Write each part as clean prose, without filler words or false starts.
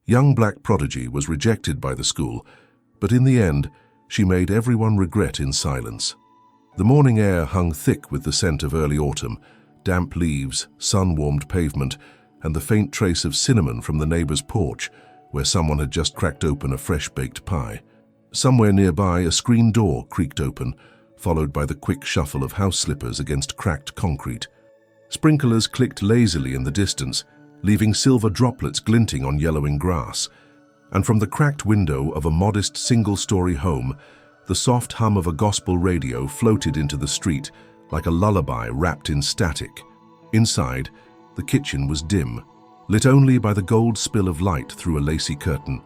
Young black Prodigy was rejected by the school, but in the end, she made everyone regret in silence. The morning air hung thick with the scent of early autumn, damp leaves, sun-warmed pavement, and the faint trace of cinnamon from the neighbor's porch, where someone had just cracked open a fresh-baked pie. Somewhere nearby, a screen door creaked open, followed by the quick shuffle of house slippers against cracked concrete. Sprinklers clicked lazily in the distance, leaving silver droplets glinting on yellowing grass. And from the cracked window of a modest single-story home, the soft hum of a gospel radio floated into the street like a lullaby wrapped in static. Inside, the kitchen was dim, lit only by the gold spill of light through a lacy curtain.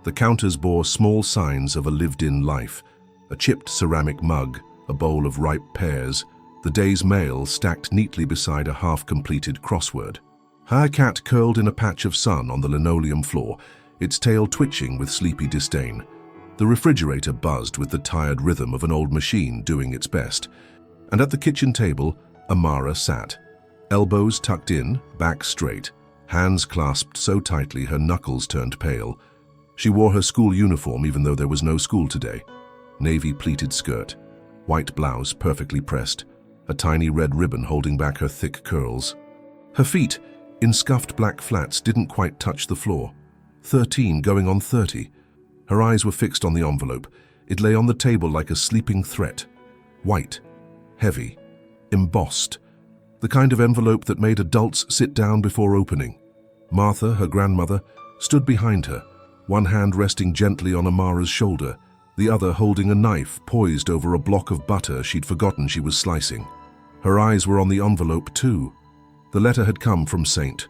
The counters bore small signs of a lived-in life: a chipped ceramic mug, a bowl of ripe pears, the day's mail stacked neatly beside a half-completed crossword. Her cat curled in a patch of sun on the linoleum floor, its tail twitching with sleepy disdain. The refrigerator buzzed with the tired rhythm of an old machine doing its best. And at the kitchen table, Amara sat, elbows tucked in, back straight, hands clasped so tightly her knuckles turned pale. She wore her school uniform even though there was no school today. Navy pleated skirt, white blouse perfectly pressed, a tiny red ribbon holding back her thick curls. Her feet, in scuffed black flats, didn't quite touch the floor. 13 going on 30. Her eyes were fixed on the envelope. It lay on the table like a sleeping threat. White, heavy, embossed. The kind of envelope that made adults sit down before opening. Martha, her grandmother, stood behind her, one hand resting gently on Amara's shoulder, the other holding a knife poised over a block of butter she'd forgotten she was slicing. Her eyes were on the envelope too. The letter had come from St.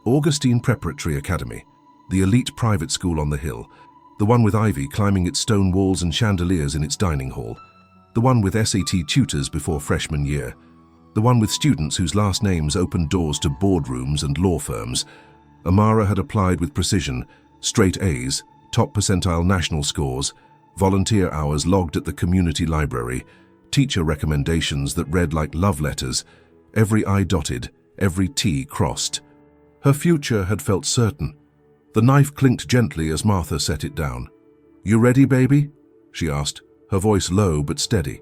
Augustine Preparatory Academy, the elite private school on the hill, the one with ivy climbing its stone walls and chandeliers in its dining hall, the one with SAT tutors before freshman year, the one with students whose last names opened doors to boardrooms and law firms. Amara had applied with precision, straight A's, top percentile national scores, volunteer hours logged at the community library, teacher recommendations that read like love letters, every I dotted, every T crossed. Her future had felt certain. The knife clinked gently as Martha set it down. "You ready, baby?" she asked, her voice low but steady.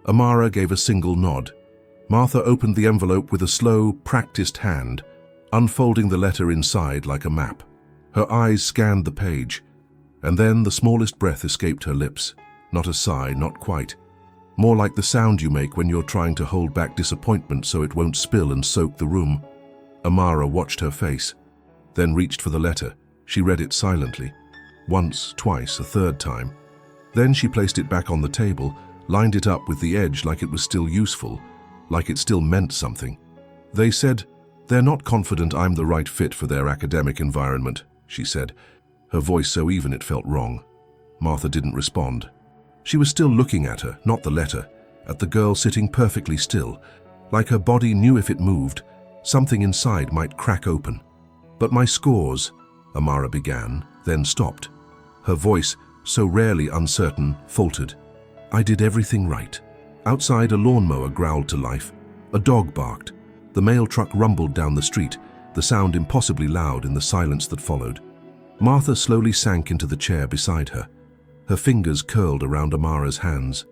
Amara gave a single nod. Martha opened the envelope with a slow, practiced hand, unfolding the letter inside like a map. Her eyes scanned the page, and then the smallest breath escaped her lips. Not a sigh, not quite. More like the sound you make when you're trying to hold back disappointment so it won't spill and soak the room. Amara watched her face, then reached for the letter. She read it silently. Once, twice, a third time. Then she placed it back on the table, lined it up with the edge like it was still useful, like it still meant something. "They said they're not confident I'm the right fit for their academic environment," she said, her voice so even it felt wrong. Martha didn't respond. She was still looking at her, not the letter, at the girl sitting perfectly still, like her body knew if it moved, something inside might crack open. "But my scores," Amara began, then stopped. Her voice, so rarely uncertain, faltered. "I did everything right." Outside, a lawnmower growled to life. A dog barked. The mail truck rumbled down the street, the sound impossibly loud in the silence that followed. Martha slowly sank into the chair beside her. Her fingers curled around Amara's hands.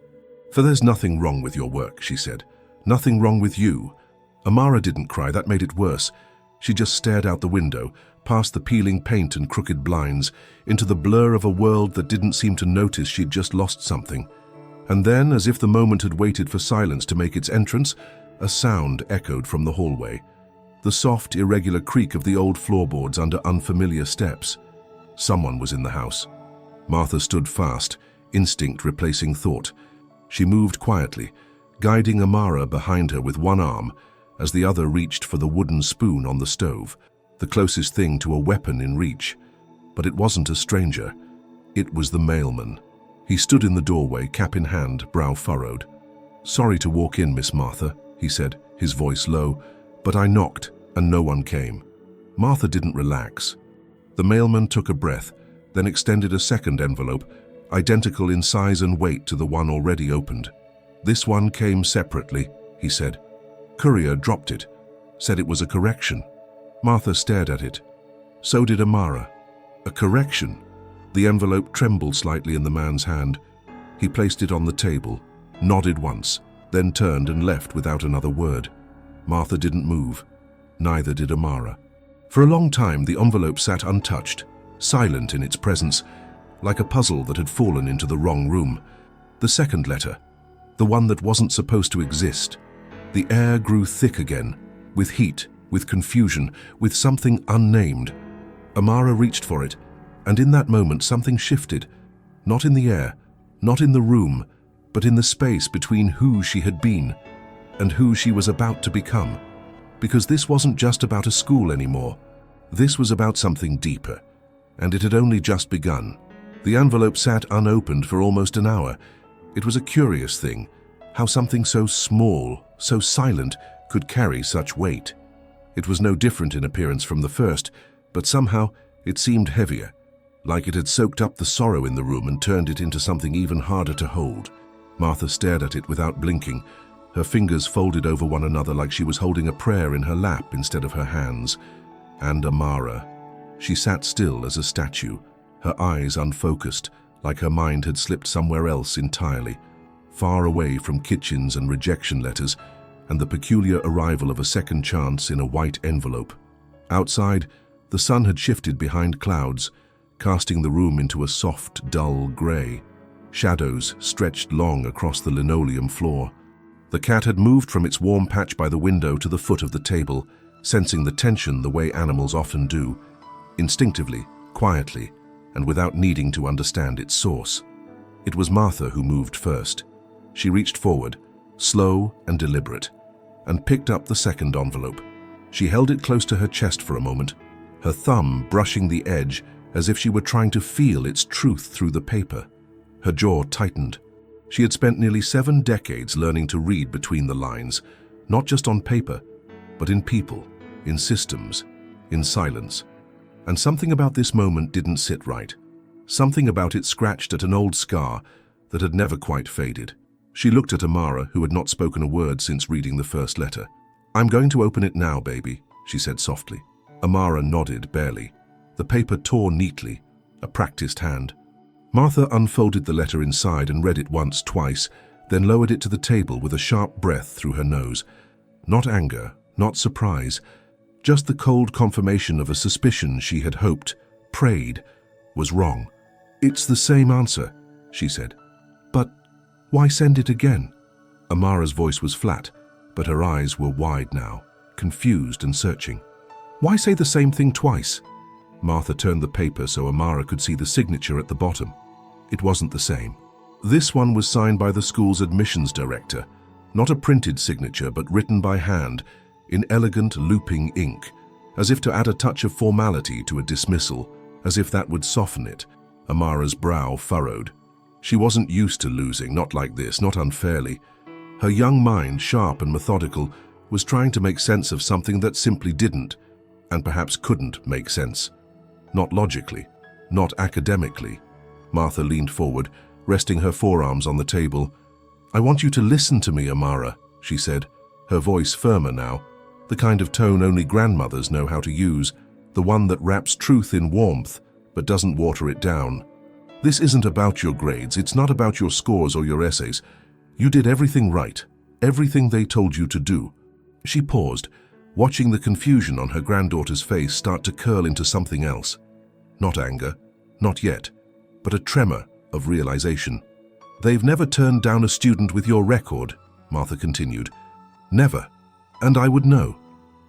"For there's nothing wrong with your work," she said. "Nothing wrong with you." Amara didn't cry, that made it worse. She just stared out the window, past the peeling paint and crooked blinds, into the blur of a world that didn't seem to notice she'd just lost something. And then, as if the moment had waited for silence to make its entrance, a sound echoed from the hallway. The soft, irregular creak of the old floorboards under unfamiliar steps. Someone was in the house. Martha stood fast, instinct replacing thought. She moved quietly, guiding Amara behind her with one arm, as the other reached for the wooden spoon on the stove, the closest thing to a weapon in reach. But it wasn't a stranger. It was the mailman. He stood in the doorway, cap in hand, brow furrowed. "Sorry to walk in, Miss Martha," he said, his voice low, "but I knocked, and no one came." Martha didn't relax. The mailman took a breath, then extended a second envelope, identical in size and weight to the one already opened. "This one came separately," he said. "Courier dropped it, said it was a correction." Martha stared at it. So did Amara. A correction. The envelope trembled slightly in the man's hand. He placed it on the table, nodded once, then turned and left without another word. Martha didn't move. Neither did Amara. For a long time, the envelope sat untouched, silent in its presence, like a puzzle that had fallen into the wrong room. The second letter, the one that wasn't supposed to exist. The air grew thick again, with heat, with confusion, with something unnamed. Amara reached for it, and in that moment something shifted, not in the air, not in the room, but in the space between who she had been and who she was about to become. Because this wasn't just about a school anymore. This was about something deeper, and it had only just begun. The envelope sat unopened for almost an hour. It was a curious thing, how something so small, so silent, could carry such weight. It was no different in appearance from the first, but somehow it seemed heavier, like it had soaked up the sorrow in the room and turned it into something even harder to hold. Martha stared at it without blinking, her fingers folded over one another like she was holding a prayer in her lap instead of her hands. And Amara. She sat still as a statue, her eyes unfocused, like her mind had slipped somewhere else entirely, far away from kitchens and rejection letters and the peculiar arrival of a second chance in a white envelope. Outside, the sun had shifted behind clouds, casting the room into a soft, dull grey. Shadows stretched long across the linoleum floor. The cat had moved from its warm patch by the window to the foot of the table, sensing the tension the way animals often do, instinctively, quietly, and without needing to understand its source. It was Martha who moved first. She reached forward, slow and deliberate, and picked up the second envelope. She held it close to her chest for a moment, her thumb brushing the edge as if she were trying to feel its truth through the paper. Her jaw tightened. She had spent nearly 7 decades learning to read between the lines, not just on paper, but in people, in systems, in silence. And something about this moment didn't sit right. Something about it scratched at an old scar that had never quite faded. She looked at Amara, who had not spoken a word since reading the first letter. "I'm going to open it now, baby," she said softly. Amara nodded barely. The paper tore neatly, a practiced hand. Martha unfolded the letter inside and read it once, twice, then lowered it to the table with a sharp breath through her nose. Not anger, not surprise, just the cold confirmation of a suspicion she had hoped, prayed, was wrong. "It's the same answer," she said. "But why send it again?" Amara's voice was flat, but her eyes were wide now, confused and searching. "Why say the same thing twice?" Martha turned the paper so Amara could see the signature at the bottom. It wasn't the same. This one was signed by the school's admissions director, not a printed signature but written by hand, in elegant looping ink, as if to add a touch of formality to a dismissal, as if that would soften it. Amara's brow furrowed. She wasn't used to losing, not like this, not unfairly. Her young mind, sharp and methodical, was trying to make sense of something that simply didn't, and perhaps couldn't make sense. Not logically, not academically. Martha leaned forward, resting her forearms on the table. "I want you to listen to me, Amara," she said, her voice firmer now, the kind of tone only grandmothers know how to use, the one that wraps truth in warmth but doesn't water it down. "This isn't about your grades, it's not about your scores or your essays. You did everything right, everything they told you to do." She paused, watching the confusion on her granddaughter's face start to curl into something else. Not anger, not yet, but a tremor of realization. "They've never turned down a student with your record," Martha continued. "Never. And I would know.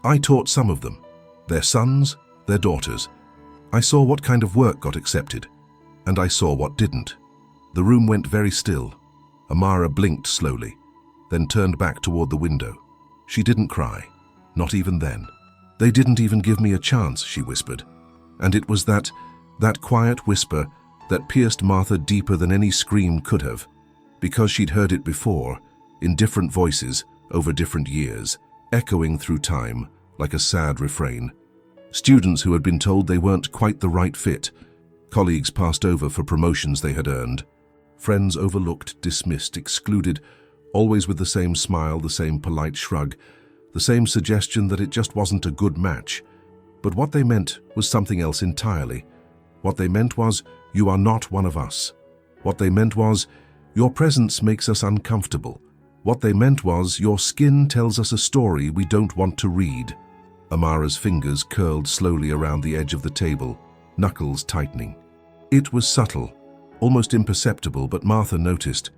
I taught some of them. Their sons, their daughters. I saw what kind of work got accepted, and I saw what didn't." The room went very still. Amara blinked slowly, then turned back toward the window. She didn't cry, not even then. "They didn't even give me a chance," she whispered. And it was that quiet whisper that pierced Martha deeper than any scream could have, because she'd heard it before, in different voices, over different years, echoing through time like a sad refrain. Students who had been told they weren't quite the right fit, colleagues passed over for promotions they had earned, friends overlooked, dismissed, excluded, always with the same smile, the same polite shrug, the same suggestion that it just wasn't a good match. But what they meant was something else entirely. What they meant was, you are not one of us. What they meant was, your presence makes us uncomfortable. What they meant was, your skin tells us a story we don't want to read. Amara's fingers curled slowly around the edge of the table, knuckles tightening. It was subtle, almost imperceptible, but Martha noticed.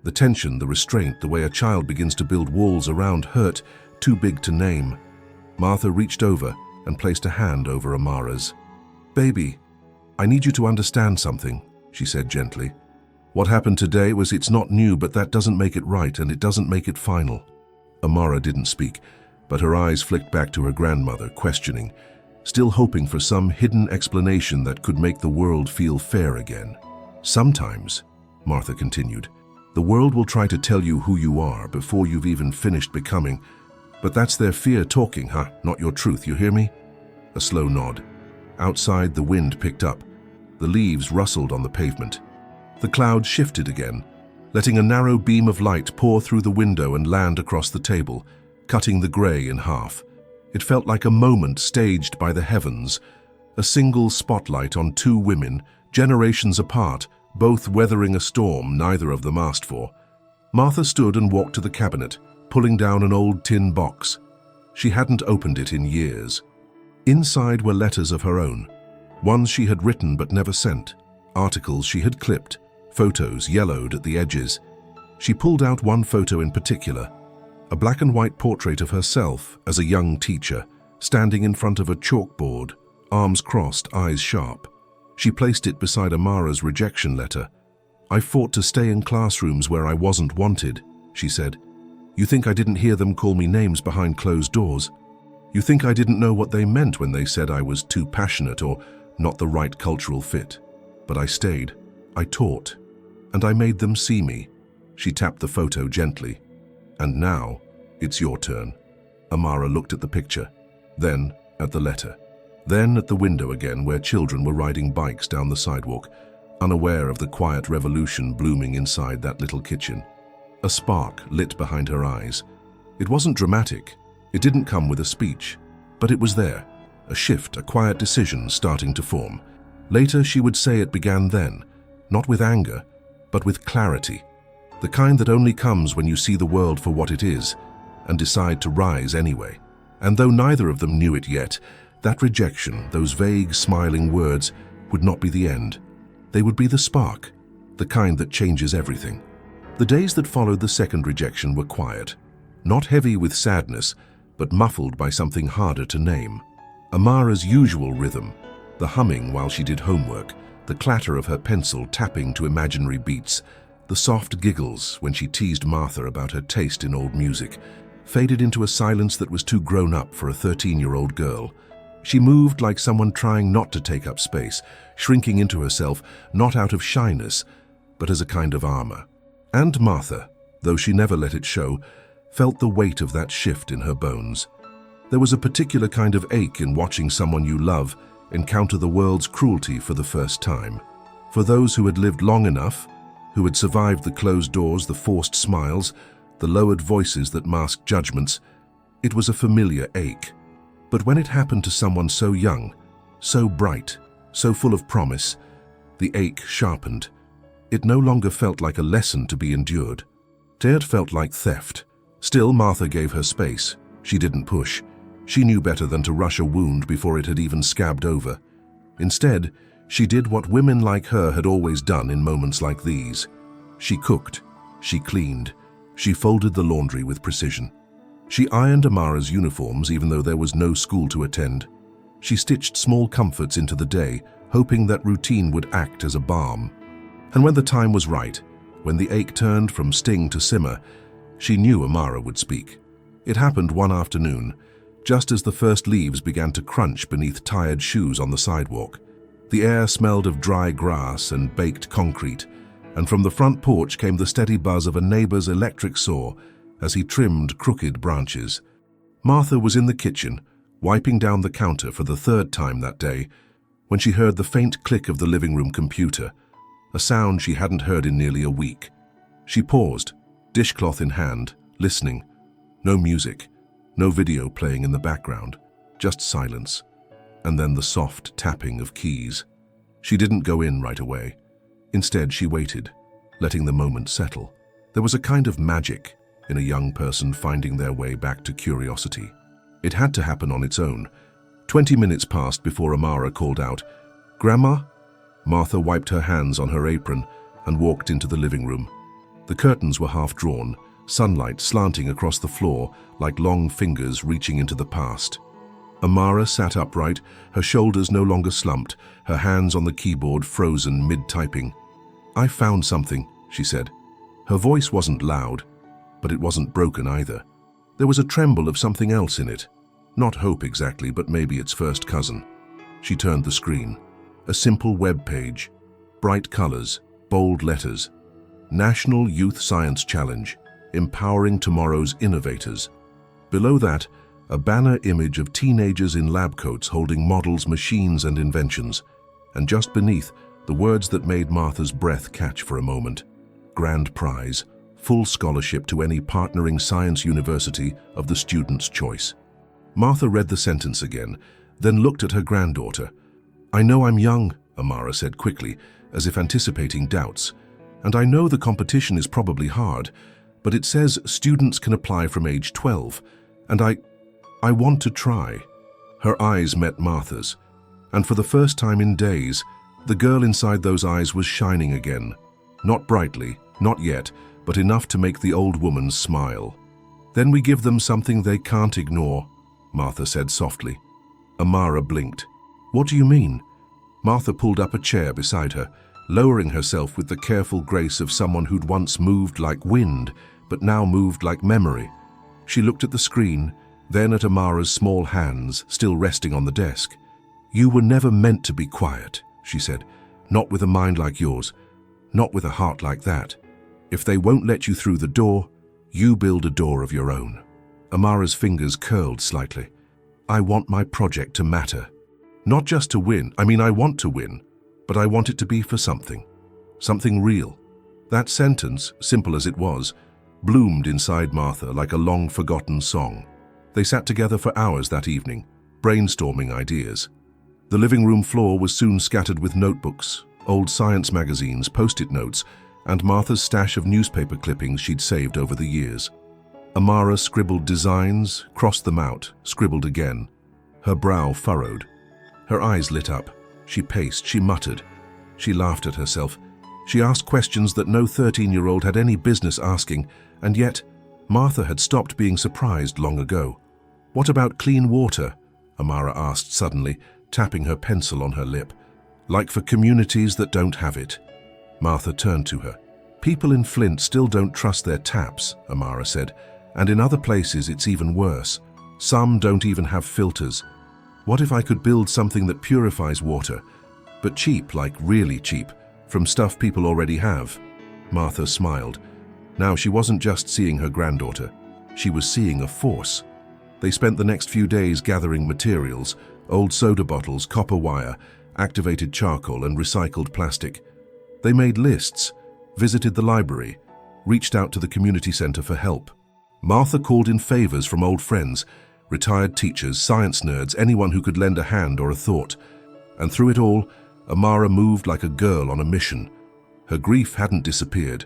The tension, the restraint, the way a child begins to build walls around hurt, too big to name. Martha reached over and placed a hand over Amara's. "Baby, I need you to understand something," she said gently. "What happened today it's not new, but that doesn't make it right, and it doesn't make it final." Amara didn't speak, but her eyes flicked back to her grandmother, questioning, still hoping for some hidden explanation that could make the world feel fair again. "Sometimes," Martha continued, "the world will try to tell you who you are before you've even finished becoming. But that's their fear talking, huh? Not your truth, you hear me?" A slow nod. Outside, the wind picked up. The leaves rustled on the pavement. The clouds shifted again, letting a narrow beam of light pour through the window and land across the table, cutting the grey in half. It felt like a moment staged by the heavens, a single spotlight on two women, generations apart, both weathering a storm neither of them asked for. Martha stood and walked to the cabinet, pulling down an old tin box. She hadn't opened it in years. Inside were letters of her own, ones she had written but never sent, articles she had clipped, photos yellowed at the edges. She pulled out one photo in particular, a black and white portrait of herself as a young teacher, standing in front of a chalkboard, arms crossed, eyes sharp. She placed it beside Amara's rejection letter. "I fought to stay in classrooms where I wasn't wanted," she said. "You think I didn't hear them call me names behind closed doors? You think I didn't know what they meant when they said I was too passionate or not the right cultural fit? But I stayed, I taught, and I made them see me." She tapped the photo gently. "And now, it's your turn." Amara looked at the picture, then at the letter, then at the window again where children were riding bikes down the sidewalk, unaware of the quiet revolution blooming inside that little kitchen. A spark lit behind her eyes. It wasn't dramatic. It didn't come with a speech. But it was there, a shift, a quiet decision starting to form. Later she would say it began then, not with anger, but with clarity. The kind that only comes when you see the world for what it is and decide to rise anyway. And though neither of them knew it yet, that rejection, those vague, smiling words, would not be the end. They would be the spark, the kind that changes everything. The days that followed the second rejection were quiet, not heavy with sadness, but muffled by something harder to name. Amara's usual rhythm, the humming while she did homework, the clatter of her pencil tapping to imaginary beats, the soft giggles when she teased Martha about her taste in old music, faded into a silence that was too grown up for a 13-year-old girl. She moved like someone trying not to take up space, shrinking into herself, not out of shyness, but as a kind of armor. And Martha, though she never let it show, felt the weight of that shift in her bones. There was a particular kind of ache in watching someone you love encounter the world's cruelty for the first time. For those who had lived long enough, who had survived the closed doors, the forced smiles, the lowered voices that masked judgments, it was a familiar ache. But when it happened to someone so young, so bright, so full of promise, the ache sharpened. It no longer felt like a lesson to be endured. It felt like theft. Still, Martha gave her space. She didn't push. She knew better than to rush a wound before it had even scabbed over. Instead, she did what women like her had always done in moments like these. She cooked, she cleaned, she folded the laundry with precision. She ironed Amara's uniforms even though there was no school to attend. She stitched small comforts into the day, hoping that routine would act as a balm. And when the time was right, when the ache turned from sting to simmer, she knew Amara would speak. It happened one afternoon, just as the first leaves began to crunch beneath tired shoes on the sidewalk. The air smelled of dry grass and baked concrete, and from the front porch came the steady buzz of a neighbor's electric saw as he trimmed crooked branches. Martha was in the kitchen, wiping down the counter for the third time that day, when she heard the faint click of the living room computer, a sound she hadn't heard in nearly a week. She paused, dishcloth in hand, listening. No music, no video playing in the background, just silence, and then the soft tapping of keys. She didn't go in right away. Instead, she waited, letting the moment settle. There was a kind of magic in a young person finding their way back to curiosity. It had to happen on its own. 20 minutes passed before Amara called out, "Grandma?" Martha wiped her hands on her apron and walked into the living room. The curtains were half drawn, sunlight slanting across the floor like long fingers reaching into the past. Amara sat upright, her shoulders no longer slumped, her hands on the keyboard frozen mid-typing. "I found something," she said. Her voice wasn't loud, but it wasn't broken either. There was a tremble of something else in it. Not hope exactly, but maybe its first cousin. She turned the screen. A simple web page. Bright colors, bold letters. National Youth Science Challenge, empowering tomorrow's innovators. Below that, a banner image of teenagers in lab coats holding models, machines, and inventions. And just beneath, the words that made Martha's breath catch for a moment. Grand prize, full scholarship to any partnering science university of the student's choice. Martha read the sentence again, then looked at her granddaughter. "I know I'm young," Amara said quickly, as if anticipating doubts. "And I know the competition is probably hard, but it says students can apply from age 12, and I want to try." Her eyes met Martha's, and for the first time in days, the girl inside those eyes was shining again. Not brightly, not yet, but enough to make the old woman smile. "Then we give them something they can't ignore," Martha said softly. Amara blinked. "What do you mean?" Martha pulled up a chair beside her, lowering herself with the careful grace of someone who'd once moved like wind, but now moved like memory. She looked at the screen, then at Amara's small hands, still resting on the desk. "You were never meant to be quiet," she said. "Not with a mind like yours. Not with a heart like that. If they won't let you through the door, you build a door of your own." Amara's fingers curled slightly. "I want my project to matter. Not just to win. I want to win, but I want it to be for something. Something real." That sentence, simple as it was, bloomed inside Martha like a long-forgotten song. They sat together for hours that evening, brainstorming ideas. The living room floor was soon scattered with notebooks, old science magazines, post-it notes, and Martha's stash of newspaper clippings she'd saved over the years. Amara scribbled designs, crossed them out, scribbled again. Her brow furrowed. Her eyes lit up. She paced, she muttered. She laughed at herself. She asked questions that no 13-year-old had any business asking, and yet Martha had stopped being surprised long ago. "What about clean water?" Amara asked suddenly, tapping her pencil on her lip. "Like for communities that don't have it." Martha turned to her. "People in Flint still don't trust their taps," Amara said, "and in other places it's even worse. Some don't even have filters. What if I could build something that purifies water, but cheap, like really cheap, from stuff people already have?" Martha smiled. Now she wasn't just seeing her granddaughter. She was seeing a force. They spent the next few days gathering materials, old soda bottles, copper wire, activated charcoal, and recycled plastic. They made lists, visited the library, reached out to the community center for help. Martha called in favors from old friends, retired teachers, science nerds, anyone who could lend a hand or a thought. And through it all, Amara moved like a girl on a mission. Her grief hadn't disappeared,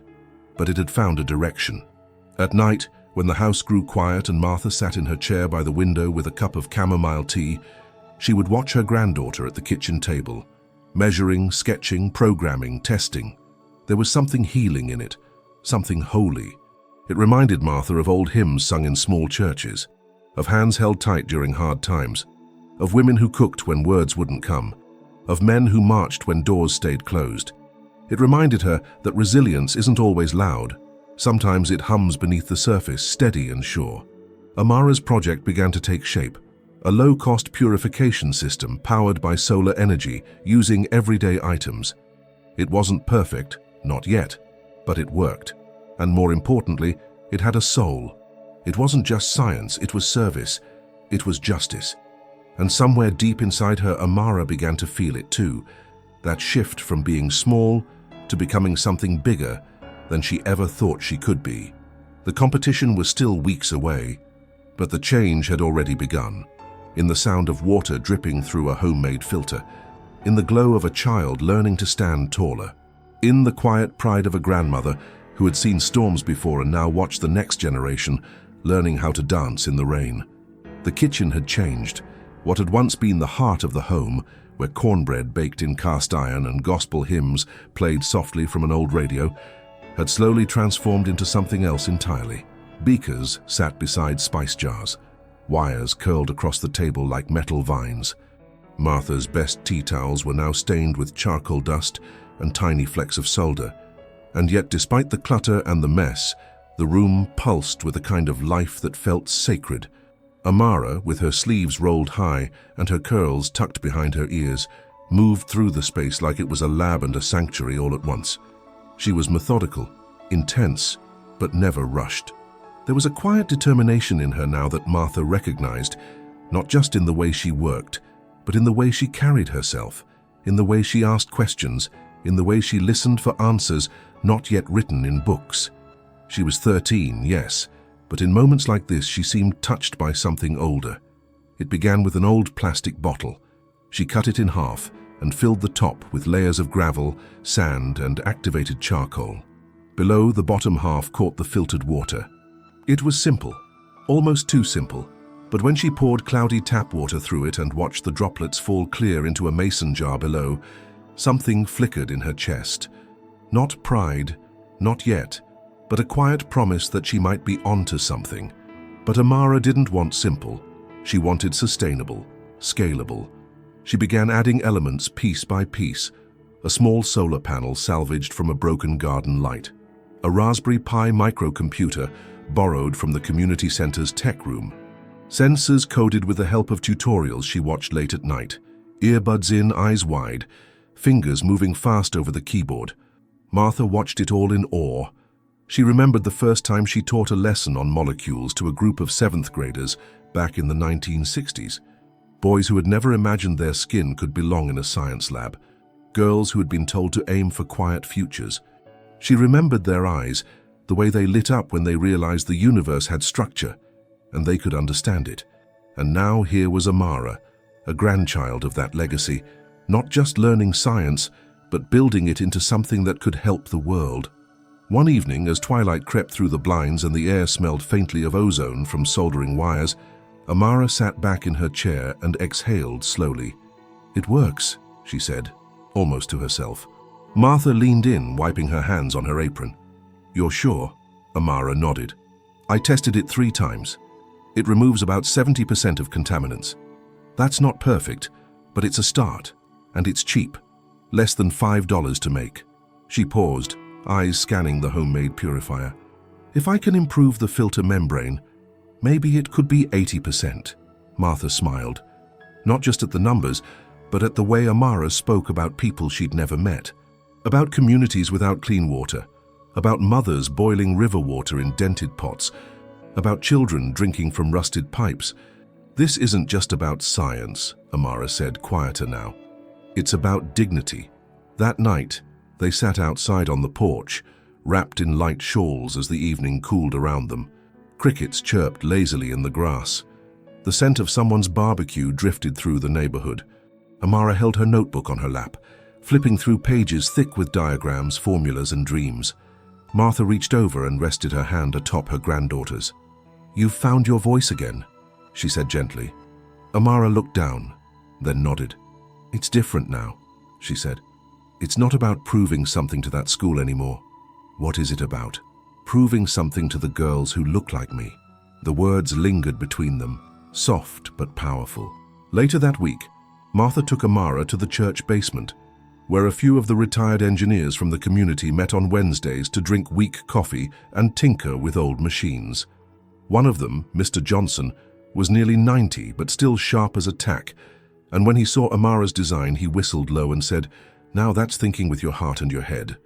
but it had found a direction. At night, when the house grew quiet and Martha sat in her chair by the window with a cup of chamomile tea, she would watch her granddaughter at the kitchen table, measuring, sketching, programming, testing. There was something healing in it, something holy. It reminded Martha of old hymns sung in small churches, of hands held tight during hard times, of women who cooked when words wouldn't come, of men who marched when doors stayed closed. It reminded her that resilience isn't always loud. Sometimes it hums beneath the surface, steady and sure. Amara's project began to take shape, a low-cost purification system powered by solar energy using everyday items. It wasn't perfect, not yet, but it worked. And more importantly, it had a soul. It wasn't just science, it was service, it was justice. And somewhere deep inside her, Amara began to feel it too, that shift from being small to becoming something bigger than she ever thought she could be. The competition was still weeks away, but the change had already begun, in the sound of water dripping through a homemade filter, in the glow of a child learning to stand taller, in the quiet pride of a grandmother who had seen storms before and now watched the next generation learning how to dance in the rain. The kitchen had changed. What had once been the heart of the home, where cornbread baked in cast iron and gospel hymns played softly from an old radio, had slowly transformed into something else entirely. Beakers sat beside spice jars. Wires curled across the table like metal vines. Martha's best tea towels were now stained with charcoal dust and tiny flecks of solder. And yet, despite the clutter and the mess, the room pulsed with a kind of life that felt sacred. Amara, with her sleeves rolled high and her curls tucked behind her ears, moved through the space like it was a lab and a sanctuary all at once. She was methodical, intense, but never rushed. There was a quiet determination in her now that Martha recognized, not just in the way she worked, but in the way she carried herself, in the way she asked questions, in the way she listened for answers not yet written in books. She was 13, yes, but in moments like this she seemed touched by something older. It began with an old plastic bottle. She cut it in half and filled the top with layers of gravel, sand, and activated charcoal. Below, the bottom half caught the filtered water. It was simple, almost too simple, but when she poured cloudy tap water through it and watched the droplets fall clear into a mason jar below, something flickered in her chest. Not pride, not yet, but a quiet promise that she might be onto something. But Amara didn't want simple. She wanted sustainable, scalable. She began adding elements piece by piece. A small solar panel salvaged from a broken garden light. A Raspberry Pi microcomputer borrowed from the community center's tech room. Sensors coded with the help of tutorials she watched late at night. Earbuds in, eyes wide, fingers moving fast over the keyboard. Martha watched it all in awe. She remembered the first time she taught a lesson on molecules to a group of 7th graders back in the 1960s. Boys who had never imagined their skin could belong in a science lab. Girls who had been told to aim for quiet futures. She remembered their eyes, the way they lit up when they realized the universe had structure, and they could understand it. And now here was Amara, a grandchild of that legacy, not just learning science, but building it into something that could help the world. One evening, as twilight crept through the blinds and the air smelled faintly of ozone from soldering wires, Amara sat back in her chair and exhaled slowly. "It works," she said, almost to herself. Martha leaned in, wiping her hands on her apron. "You're sure?" Amara nodded. "I tested it 3 times. It removes about 70% of contaminants. That's not perfect, but it's a start, and it's cheap. Less than $5 to make." She paused, eyes scanning the homemade purifier. "If I can improve the filter membrane, maybe it could be 80%. Martha smiled, not just at the numbers, but at the way Amara spoke about people she'd never met, about communities without clean water, about mothers boiling river water in dented pots, about children drinking from rusted pipes. "This isn't just about science," Amara said, quieter now. "It's about dignity." That night, they sat outside on the porch, wrapped in light shawls as the evening cooled around them. Crickets chirped lazily in the grass. The scent of someone's barbecue drifted through the neighborhood. Amara held her notebook on her lap, flipping through pages thick with diagrams, formulas, and dreams. Martha reached over and rested her hand atop her granddaughter's. "You've found your voice again," she said gently. Amara looked down, then nodded. "It's different now," she said. "It's not about proving something to that school anymore." "What is it about?" "Proving something to the girls who look like me." The words lingered between them, soft but powerful. Later that week, Martha took Amara to the church basement, where a few of the retired engineers from the community met on Wednesdays to drink weak coffee and tinker with old machines. One of them, Mr. Johnson, was nearly 90 but still sharp as a tack, and when he saw Amara's design he whistled low and said, "Now that's thinking with your heart and your head."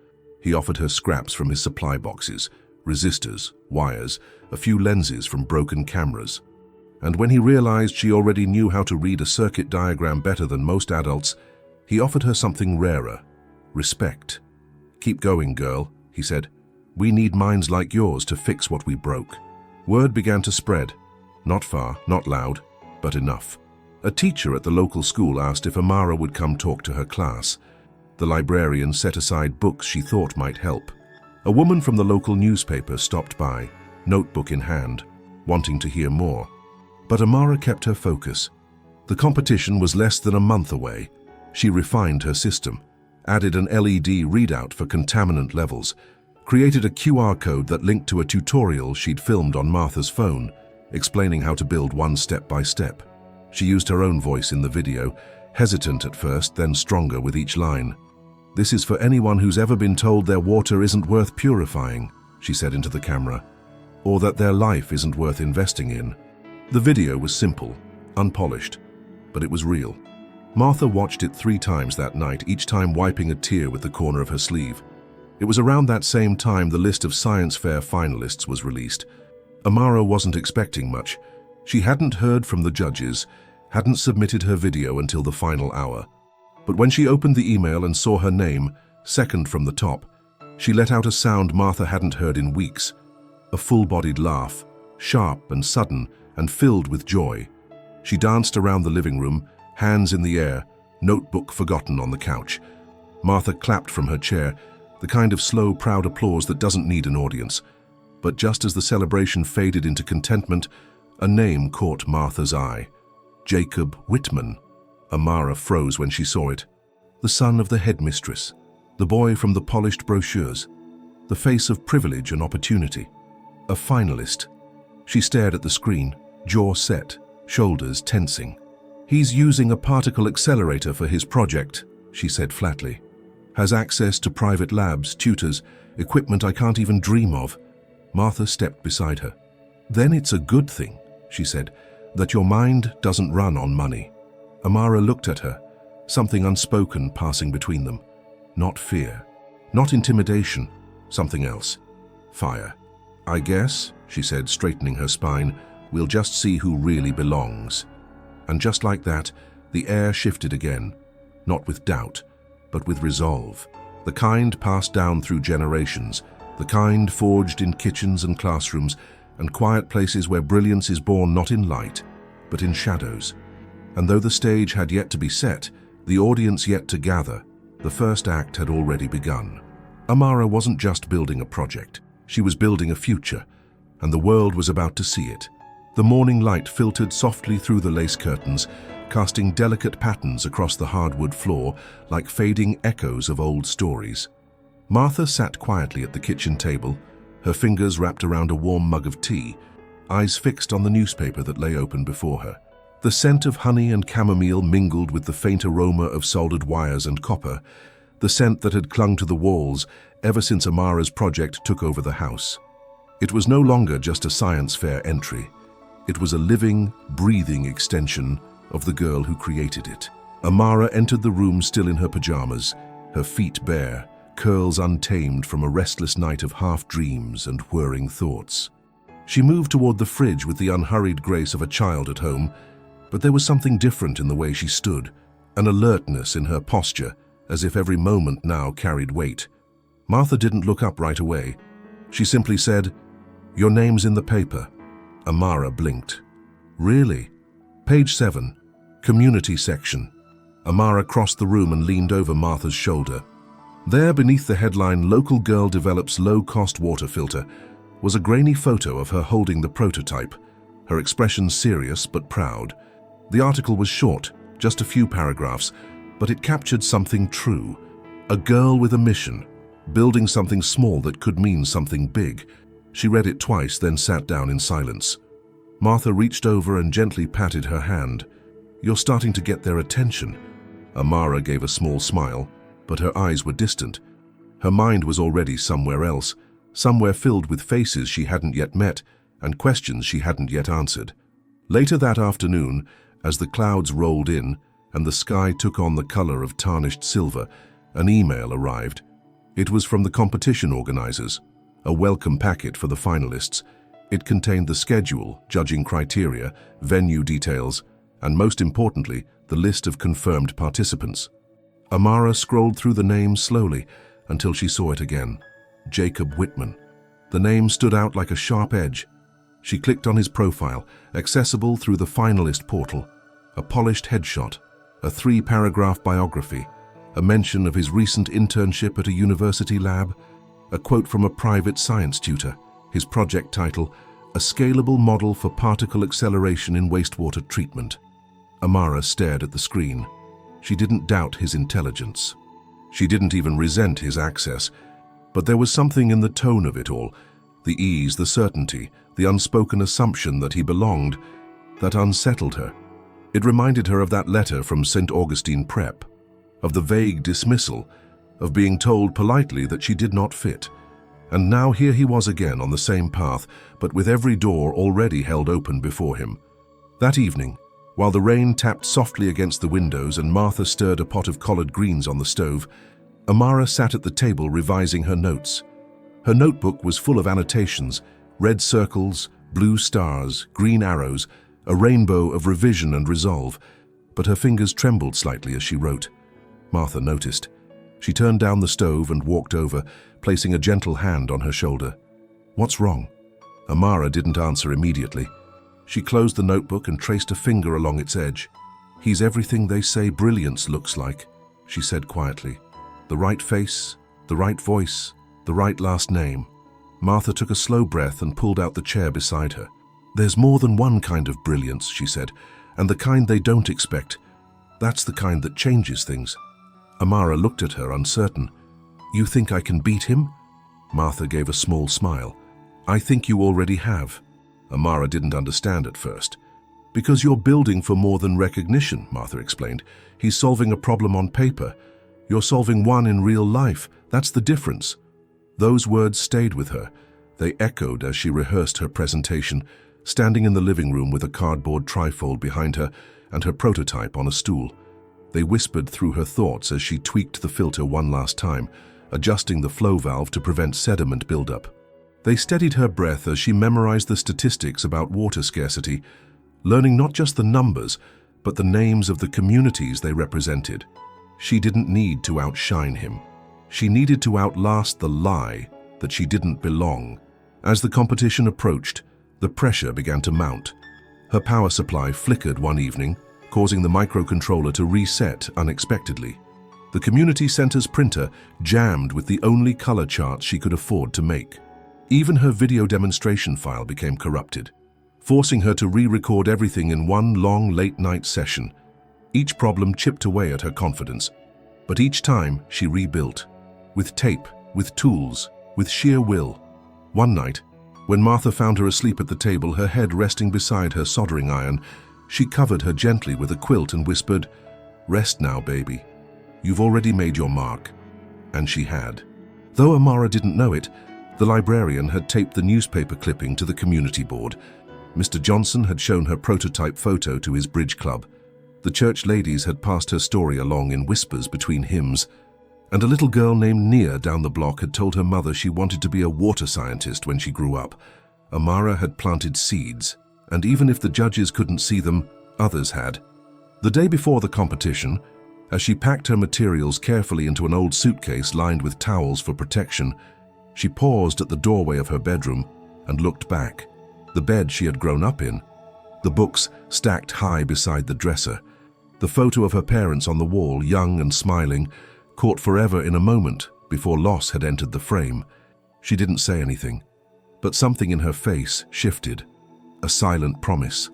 He offered her scraps from his supply boxes, resistors, wires, a few lenses from broken cameras. And when he realized she already knew how to read a circuit diagram better than most adults, he offered her something rarer: respect. "Keep going, girl," he said. "We need minds like yours to fix what we broke." Word began to spread. Not far, not loud, but enough. A teacher at the local school asked if Amara would come talk to her class. The librarian set aside books she thought might help. A woman from the local newspaper stopped by, notebook in hand, wanting to hear more. But Amara kept her focus. The competition was less than a month away. She refined her system, added an LED readout for contaminant levels, created a QR code that linked to a tutorial she'd filmed on Martha's phone, explaining how to build one step by step. She used her own voice in the video, hesitant at first, then stronger with each line. "This is for anyone who's ever been told their water isn't worth purifying," she said into the camera, "or that their life isn't worth investing in." The video was simple, unpolished, but it was real. Martha watched it 3 times that night, each time wiping a tear with the corner of her sleeve. It was around that same time the list of science fair finalists was released. Amara wasn't expecting much. She hadn't heard from the judges, hadn't submitted her video until the final hour. But when she opened the email and saw her name, second from the top, she let out a sound Martha hadn't heard in weeks. A full-bodied laugh, sharp and sudden and filled with joy. She danced around the living room, hands in the air, notebook forgotten on the couch. Martha clapped from her chair, the kind of slow, proud applause that doesn't need an audience. But just as the celebration faded into contentment, a name caught Martha's eye. Jacob Whitman. Amara froze when she saw it. The son of the headmistress, the boy from the polished brochures, the face of privilege and opportunity. A finalist. She stared at the screen, jaw set, shoulders tensing. "He's using a particle accelerator for his project," she said flatly. "Has access to private labs, tutors, equipment I can't even dream of." Martha stepped beside her. "Then it's a good thing," she said, "that your mind doesn't run on money." Amara looked at her, something unspoken passing between them. Not fear, not intimidation, something else. Fire. "I guess," she said, straightening her spine, "we'll just see who really belongs." And just like that, the air shifted again, not with doubt, but with resolve. The kind passed down through generations, the kind forged in kitchens and classrooms and quiet places where brilliance is born not in light, but in shadows. And though the stage had yet to be set, the audience yet to gather, the first act had already begun. Amara wasn't just building a project, she was building a future, and the world was about to see it. The morning light filtered softly through the lace curtains, casting delicate patterns across the hardwood floor like fading echoes of old stories. Martha sat quietly at the kitchen table, her fingers wrapped around a warm mug of tea, eyes fixed on the newspaper that lay open before her. The scent of honey and chamomile mingled with the faint aroma of soldered wires and copper, the scent that had clung to the walls ever since Amara's project took over the house. It was no longer just a science fair entry. It was a living, breathing extension of the girl who created it. Amara entered the room still in her pajamas, her feet bare, curls untamed from a restless night of half-dreams and whirring thoughts. She moved toward the fridge with the unhurried grace of a child at home, but there was something different in the way she stood, an alertness in her posture, as if every moment now carried weight. Martha didn't look up right away. She simply said, "Your name's in the paper." Amara blinked. "Really?" "Page 7, community section." Amara crossed the room and leaned over Martha's shoulder. There, beneath the headline, "Local Girl Develops Low-Cost Water Filter," was a grainy photo of her holding the prototype, her expression serious but proud. The article was short, just a few paragraphs, but it captured something true. A girl with a mission, building something small that could mean something big. She read it twice, then sat down in silence. Martha reached over and gently patted her hand. "You're starting to get their attention." Amara gave a small smile, but her eyes were distant. Her mind was already somewhere else, somewhere filled with faces she hadn't yet met and questions she hadn't yet answered. Later that afternoon, as the clouds rolled in and the sky took on the color of tarnished silver, an email arrived. It was from the competition organizers, a welcome packet for the finalists. It contained the schedule, judging criteria, venue details, and most importantly, the list of confirmed participants. Amara scrolled through the names slowly until she saw it again. Jacob Whitman. The name stood out like a sharp edge. She clicked on his profile, accessible through the finalist portal. a polished headshot, a 3-paragraph biography, a mention of his recent internship at a university lab, a quote from a private science tutor, his project title, A Scalable Model for Particle Acceleration in Wastewater Treatment. Amara stared at the screen. She didn't doubt his intelligence. She didn't even resent his access, but there was something in the tone of it all, the ease, the certainty, the unspoken assumption that he belonged, that unsettled her. It reminded her of that letter from St. Augustine Prep, of the vague dismissal, of being told politely that she did not fit. And now here he was again on the same path, but with every door already held open before him. That evening, while the rain tapped softly against the windows and Martha stirred a pot of collard greens on the stove, Amara sat at the table revising her notes. Her notebook was full of annotations, red circles, blue stars, green arrows, a rainbow of revision and resolve, but her fingers trembled slightly as she wrote. Martha noticed. She turned down the stove and walked over, placing a gentle hand on her shoulder. "What's wrong?" Amara didn't answer immediately. She closed the notebook and traced a finger along its edge. "He's everything they say brilliance looks like," she said quietly. "The right face, the right voice, the right last name." Martha took a slow breath and pulled out the chair beside her. "There's more than one kind of brilliance," she said, "and the kind they don't expect. That's the kind that changes things." Amara looked at her, uncertain. "You think I can beat him?" Martha gave a small smile. "I think you already have." Amara didn't understand at first. "Because you're building for more than recognition," Martha explained. "He's solving a problem on paper. You're solving one in real life. That's the difference." Those words stayed with her. They echoed as she rehearsed her presentation, standing in the living room with a cardboard trifold behind her and her prototype on a stool. They whispered through her thoughts as she tweaked the filter one last time, adjusting the flow valve to prevent sediment buildup. They steadied her breath as she memorized the statistics about water scarcity, learning not just the numbers, but the names of the communities they represented. She didn't need to outshine him. She needed to outlast the lie that she didn't belong. As the competition approached, the pressure began to mount. Her power supply flickered one evening, causing the microcontroller to reset unexpectedly. The community center's printer jammed with the only color charts she could afford to make. Even her video demonstration file became corrupted, forcing her to re-record everything in one long late-night session. Each problem chipped away at her confidence, but each time she rebuilt. With tape, with tools, with sheer will. One night, when Martha found her asleep at the table, her head resting beside her soldering iron, she covered her gently with a quilt and whispered, "Rest now, baby. You've already made your mark." And she had. Though Amara didn't know it, the librarian had taped the newspaper clipping to the community board. Mr. Johnson had shown her prototype photo to his bridge club. The church ladies had passed her story along in whispers between hymns, and a little girl named Nia down the block had told her mother she wanted to be a water scientist when she grew up. Amara had planted seeds, and even if the judges couldn't see them, others had. The day before the competition, as she packed her materials carefully into an old suitcase lined with towels for protection, she paused at the doorway of her bedroom and looked back. The bed she had grown up in, the books stacked high beside the dresser, the photo of her parents on the wall, young and smiling, caught forever in a moment before loss had entered the frame. She didn't say anything, but something in her face shifted. A silent promise,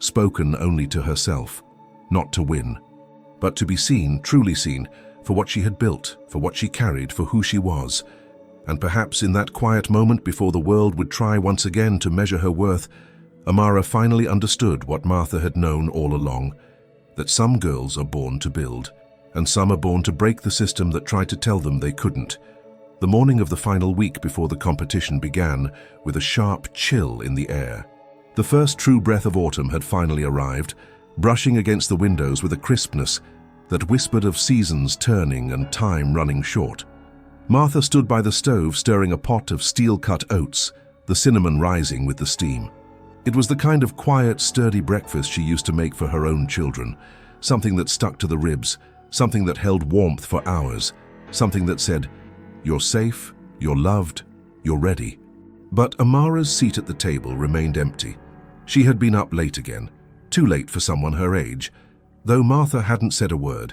spoken only to herself, not to win, but to be seen, truly seen, for what she had built, for what she carried, for who she was. And perhaps in that quiet moment before the world would try once again to measure her worth, Amara finally understood what Martha had known all along, that some girls are born to build, and some are born to break the system that tried to tell them they couldn't. The morning of the final week before the competition began with a sharp chill in the air. The first true breath of autumn had finally arrived, brushing against the windows with a crispness that whispered of seasons turning and time running short. Martha stood by the stove stirring a pot of steel-cut oats, the cinnamon rising with the steam. It was the kind of quiet, sturdy breakfast she used to make for her own children, something that stuck to the ribs, something that held warmth for hours, something that said, "You're safe, you're loved, you're ready." But Amara's seat at the table remained empty. She had been up late again, Too late for someone her age, though Martha hadn't said a word.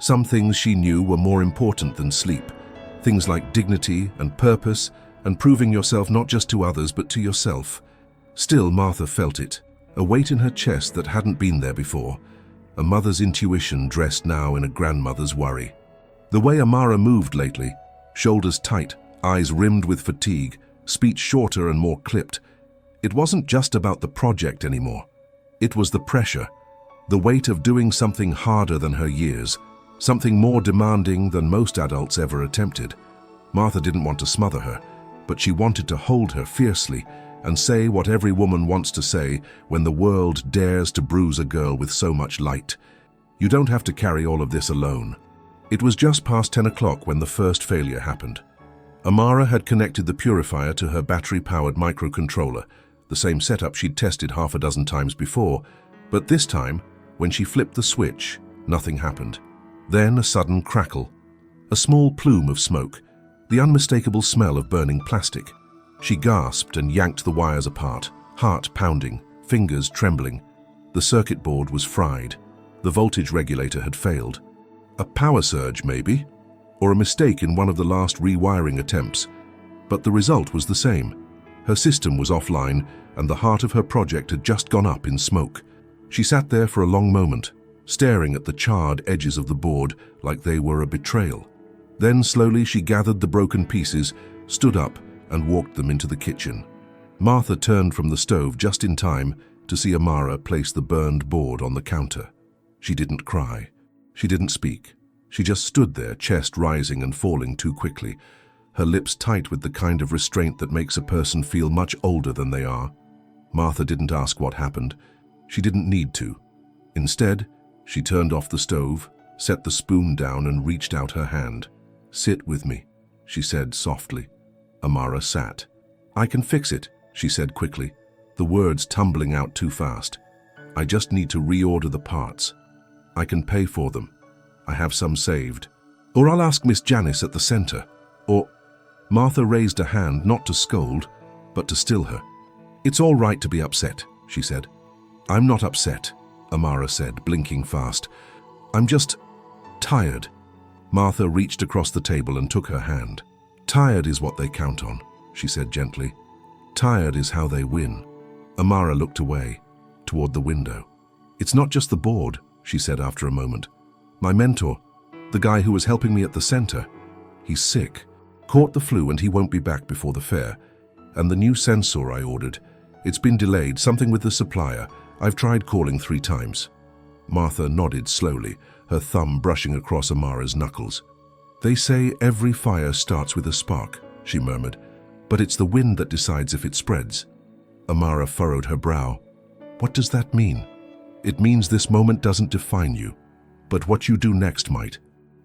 Some things she knew were more important than sleep, things like dignity and purpose and proving yourself not just to others but to yourself. Still, Martha felt it, a weight in her chest that hadn't been there before, a mother's intuition dressed now in a grandmother's worry. The way Amara moved lately, shoulders tight, eyes rimmed with fatigue, speech shorter and more clipped, it wasn't just about the project anymore. It was the pressure, the weight of doing something harder than her years, something more demanding than most adults ever attempted. Martha didn't want to smother her, but she wanted to hold her fiercely and say what every woman wants to say when the world dares to bruise a girl with so much light. You don't have to carry all of this alone. It was just past 10 o'clock when the first failure happened. Amara had connected the purifier to her battery-powered microcontroller, the same setup she'd tested half a dozen times before, but this time, when she flipped the switch, nothing happened. Then a sudden crackle, a small plume of smoke, the unmistakable smell of burning plastic. She gasped and yanked the wires apart, heart pounding, fingers trembling. The circuit board was fried. The voltage regulator had failed. A power surge, maybe, or a mistake in one of the last rewiring attempts. But the result was the same. Her system was offline, and the heart of her project had just gone up in smoke. She sat there for a long moment, staring at the charred edges of the board like they were a betrayal. Then slowly she gathered the broken pieces, stood up, and walked them into the kitchen. Martha turned from the stove just in time to see Amara place the burned board on the counter. She didn't cry. She didn't speak. She just stood there, chest rising and falling too quickly, her lips tight with the kind of restraint that makes a person feel much older than they are. Martha didn't ask what happened. She didn't need to. Instead, she turned off the stove, set the spoon down and reached out her hand. "Sit with me," she said softly. Amara sat. "I can fix it," she said quickly, the words tumbling out too fast. "I just need to reorder the parts. I can pay for them. I have some saved. Or I'll ask Miss Janice at the center. Or—" Martha raised a hand not to scold, but to still her. "It's all right to be upset," she said. "I'm not upset," Amara said, blinking fast. "I'm just tired." Martha reached across the table and took her hand. "Tired is what they count on," she said gently. "Tired is how they win." Amara looked away, toward the window. "It's not just the board," she said after a moment. "My mentor, the guy who was helping me at the center, he's sick, caught the flu and he won't be back before the fair. And the new sensor I ordered, it's been delayed, something with the supplier. I've tried calling 3 times. Martha nodded slowly, her thumb brushing across Amara's knuckles. "They say every fire starts with a spark," she murmured, "but it's the wind that decides if it spreads." Amara furrowed her brow. "What does that mean?" "It means this moment doesn't define you, but what you do next might."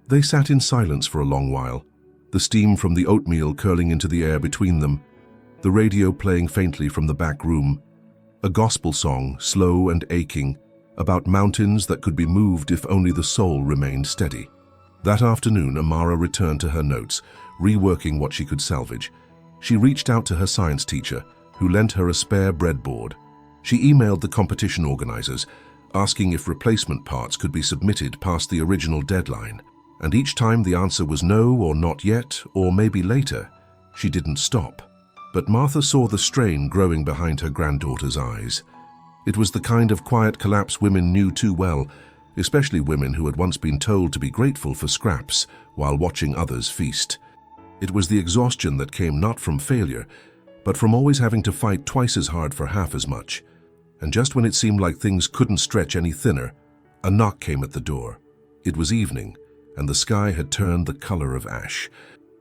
They sat in silence for a long while, the steam from the oatmeal curling into the air between them, the radio playing faintly from the back room, a gospel song, slow and aching, about mountains that could be moved if only the soul remained steady. That afternoon, Amara returned to her notes, reworking what she could salvage. She reached out to her science teacher, who lent her a spare breadboard. She emailed the competition organizers, asking if replacement parts could be submitted past the original deadline. And each time the answer was no, or not yet, or maybe later, she didn't stop. But Martha saw the strain growing behind her granddaughter's eyes. It was the kind of quiet collapse women knew too well, especially women who had once been told to be grateful for scraps while watching others feast. It was the exhaustion that came not from failure, but from always having to fight twice as hard for half as much. And just when it seemed like things couldn't stretch any thinner, a knock came at the door. It was evening, and the sky had turned the color of ash.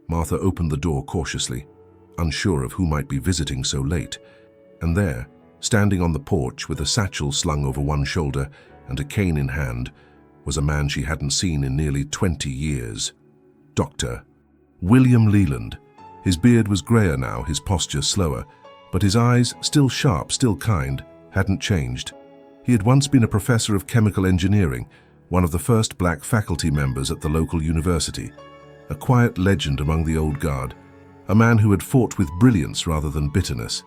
Martha opened the door cautiously, unsure of who might be visiting so late. And there, standing on the porch with a satchel slung over one shoulder and a cane in hand, was a man she hadn't seen in nearly 20 years. Dr. William Leland. His beard was grayer now, his posture slower, but his eyes, still sharp, still kind, hadn't changed. He had once been a professor of chemical engineering, one of the first black faculty members at the local university, a quiet legend among the old guard, a man who had fought with brilliance rather than bitterness.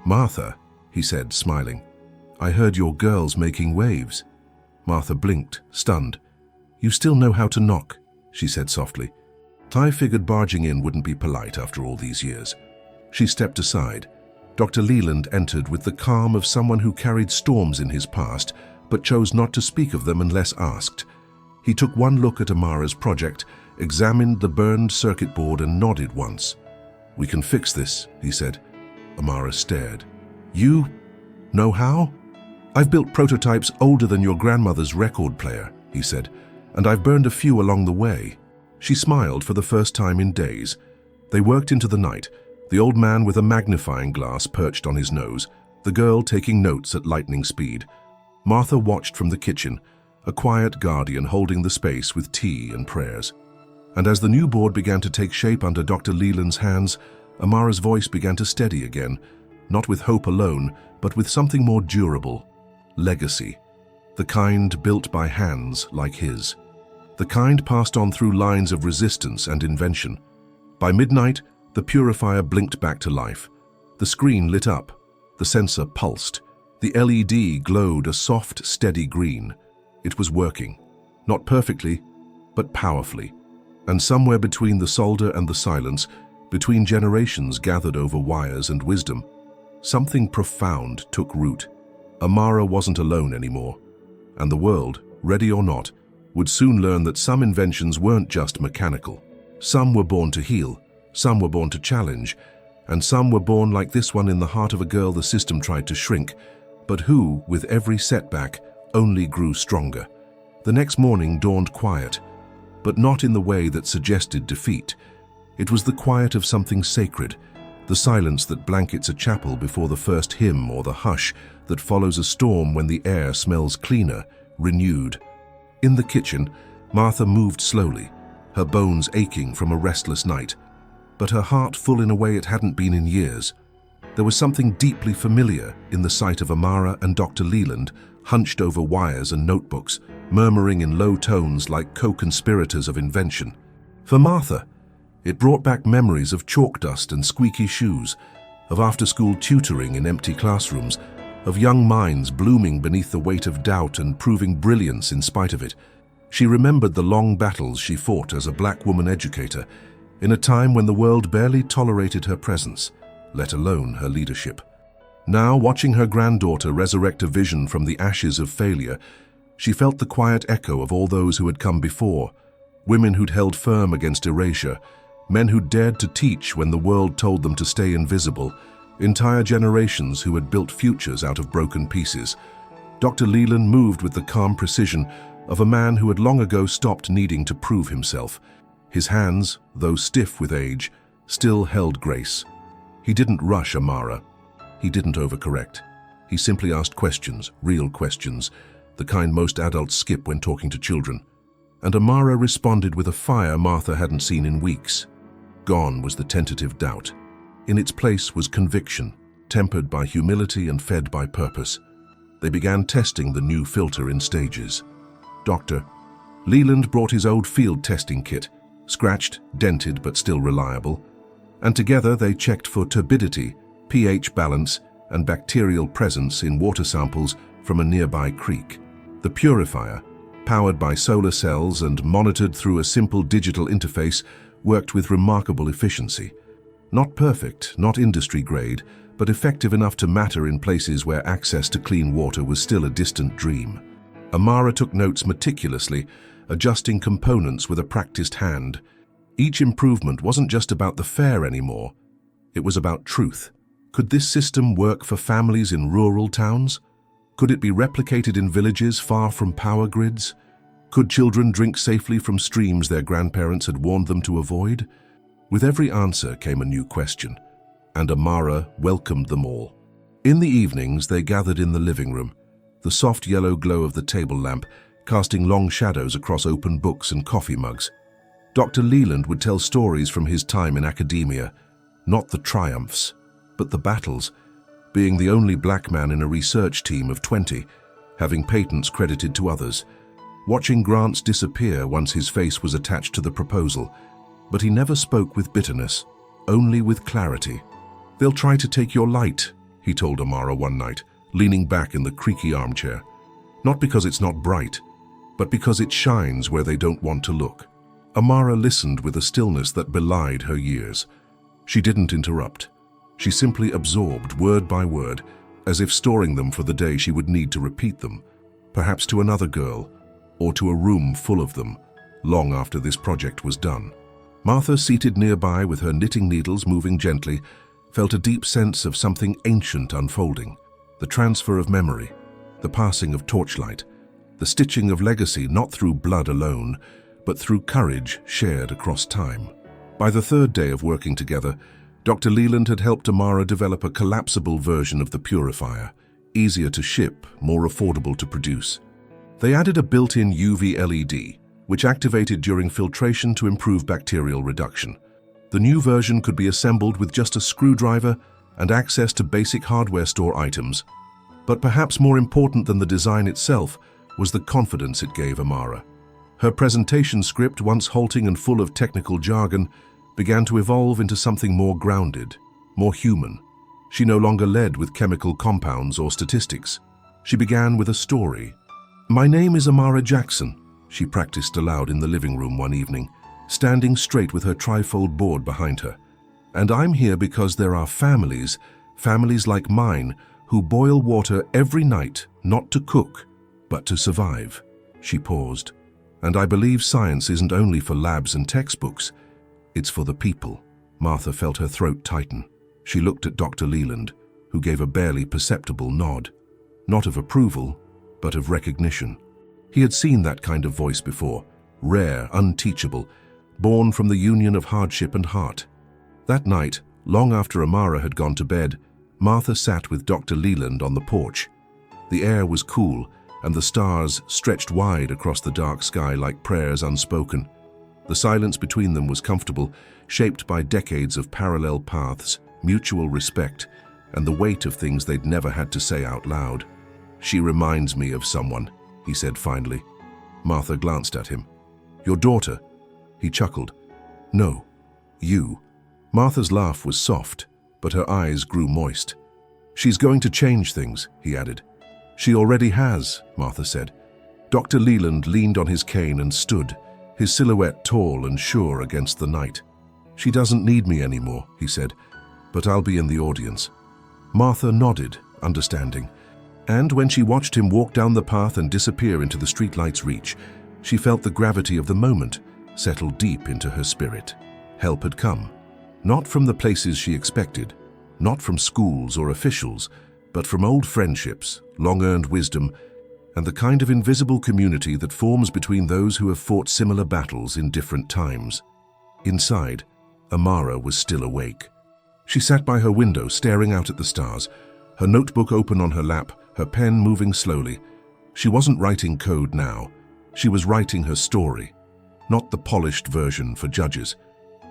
"Martha," he said, smiling, I heard your girls making waves. Martha blinked, stunned. You still know how to knock, she said softly. I figured barging in wouldn't be polite after all these years. She stepped aside. Dr. Leland entered with the calm of someone who carried storms in his past, but chose not to speak of them unless asked. He took one look at Amara's project, examined the burned circuit board and nodded once. We can fix this, he said. Amara stared. You know how? I've built prototypes older than your grandmother's record player, he said, and I've burned a few along the way. She smiled for the first time in days. They worked into the night, the old man with a magnifying glass perched on his nose, the girl taking notes at lightning speed. Martha watched from the kitchen, a quiet guardian holding the space with tea and prayers. And as the new board began to take shape under Dr. Leland's hands, Amara's voice began to steady again, not with hope alone, but with something more durable. Legacy. The kind built by hands like his. The kind passed on through lines of resistance and invention. By midnight, the purifier blinked back to life. The screen lit up. The sensor pulsed. The LED glowed a soft, steady green. It was working. Not perfectly, but powerfully. And somewhere between the solder and the silence, between generations gathered over wires and wisdom, something profound took root. Amara wasn't alone anymore. And the world, ready or not, would soon learn that some inventions weren't just mechanical. Some were born to heal, some were born to challenge, and some were born like this one in the heart of a girl the system tried to shrink, but who, with every setback, only grew stronger. The next morning dawned quiet, but not in the way that suggested defeat. It was the quiet of something sacred, the silence that blankets a chapel before the first hymn, or the hush that follows a storm when the air smells cleaner, renewed. In the kitchen, Martha moved slowly, her bones aching from a restless night, but her heart full in a way it hadn't been in years. There was something deeply familiar in the sight of Amara and Dr. Leland, hunched over wires and notebooks, murmuring in low tones like co-conspirators of invention. For Martha, it brought back memories of chalk dust and squeaky shoes, of after-school tutoring in empty classrooms, of young minds blooming beneath the weight of doubt and proving brilliance in spite of it. She remembered the long battles she fought as a black woman educator, in a time when the world barely tolerated her presence, let alone her leadership. Now, watching her granddaughter resurrect a vision from the ashes of failure, she felt the quiet echo of all those who had come before, women who'd held firm against erasure, men who dared to teach when the world told them to stay invisible, entire generations who had built futures out of broken pieces. Dr. Leland moved with the calm precision of a man who had long ago stopped needing to prove himself. His hands, though stiff with age, still held grace. He didn't rush Amara. He didn't overcorrect. He simply asked questions, real questions, the kind most adults skip when talking to children. And Amara responded with a fire Martha hadn't seen in weeks. Gone was the tentative doubt. In its place was conviction, tempered by humility and fed by purpose. They began testing the new filter in stages. Dr. Leland brought his old field testing kit, scratched, dented but still reliable, and together they checked for turbidity, pH balance, and bacterial presence in water samples from a nearby creek. The purifier, powered by solar cells and monitored through a simple digital interface, worked with remarkable efficiency. Not perfect, not industry grade, but effective enough to matter in places where access to clean water was still a distant dream. Amara took notes meticulously, adjusting components with a practiced hand. Each improvement wasn't just about the fare anymore. It was about truth. Could this system work for families in rural towns? Could it be replicated in villages far from power grids? Could children drink safely from streams their grandparents had warned them to avoid? With every answer came a new question, and Amara welcomed them all. In the evenings, they gathered in the living room, the soft yellow glow of the table lamp casting long shadows across open books and coffee mugs. Dr. Leland would tell stories from his time in academia, not the triumphs, but the battles, being the only black man in a research team of 20, having patents credited to others, watching grants disappear once his face was attached to the proposal. But he never spoke with bitterness, only with clarity. "They'll try to take your light," he told Amara one night, leaning back in the creaky armchair. Not because it's not bright, but because it shines where they don't want to look. Amara listened with a stillness that belied her years. She didn't interrupt. She simply absorbed word by word, as if storing them for the day she would need to repeat them, perhaps to another girl, or to a room full of them, long after this project was done. Martha, seated nearby with her knitting needles moving gently, felt a deep sense of something ancient unfolding. The transfer of memory, the passing of torchlight, the stitching of legacy not through blood alone, but through courage shared across time. By the third day of working together, Dr. Leland had helped Amara develop a collapsible version of the purifier, easier to ship, more affordable to produce. They added a built-in UV LED, which activated during filtration to improve bacterial reduction. The new version could be assembled with just a screwdriver and access to basic hardware store items. But perhaps more important than the design itself was the confidence it gave Amara. Her presentation script, once halting and full of technical jargon, began to evolve into something more grounded, more human. She no longer led with chemical compounds or statistics. She began with a story. "My name is Amara Jackson," she practiced aloud in the living room one evening, standing straight with her trifold board behind her. "And I'm here because there are families like mine, who boil water every night, not to cook, but to survive." She paused. "And I believe science isn't only for labs and textbooks. It's for the people." Martha felt her throat tighten. She looked at Dr. Leland, who gave a barely perceptible nod. Not of approval, but of recognition. He had seen that kind of voice before, rare, unteachable, born from the union of hardship and heart. That night, long after Amara had gone to bed, Martha sat with Dr. Leland on the porch. The air was cool, and the stars stretched wide across the dark sky like prayers unspoken. The silence between them was comfortable, shaped by decades of parallel paths, mutual respect, and the weight of things they'd never had to say out loud. "She reminds me of someone," he said finally. Martha glanced at him. "Your daughter?" He chuckled. "No, you." Martha's laugh was soft, but her eyes grew moist. "She's going to change things," he added. "She already has," Martha said. Dr. Leland leaned on his cane and stood, his silhouette tall and sure against the night. "She doesn't need me anymore," he said, "but I'll be in the audience." Martha nodded, understanding. And when she watched him walk down the path and disappear into the streetlight's reach, she felt the gravity of the moment settle deep into her spirit. Help had come, not from the places she expected, not from schools or officials, but from old friendships, long-earned wisdom, and the kind of invisible community that forms between those who have fought similar battles in different times. Inside, Amara was still awake. She sat by her window, staring out at the stars, her notebook open on her lap, her pen moving slowly. She wasn't writing code now. She was writing her story. Not the polished version for judges,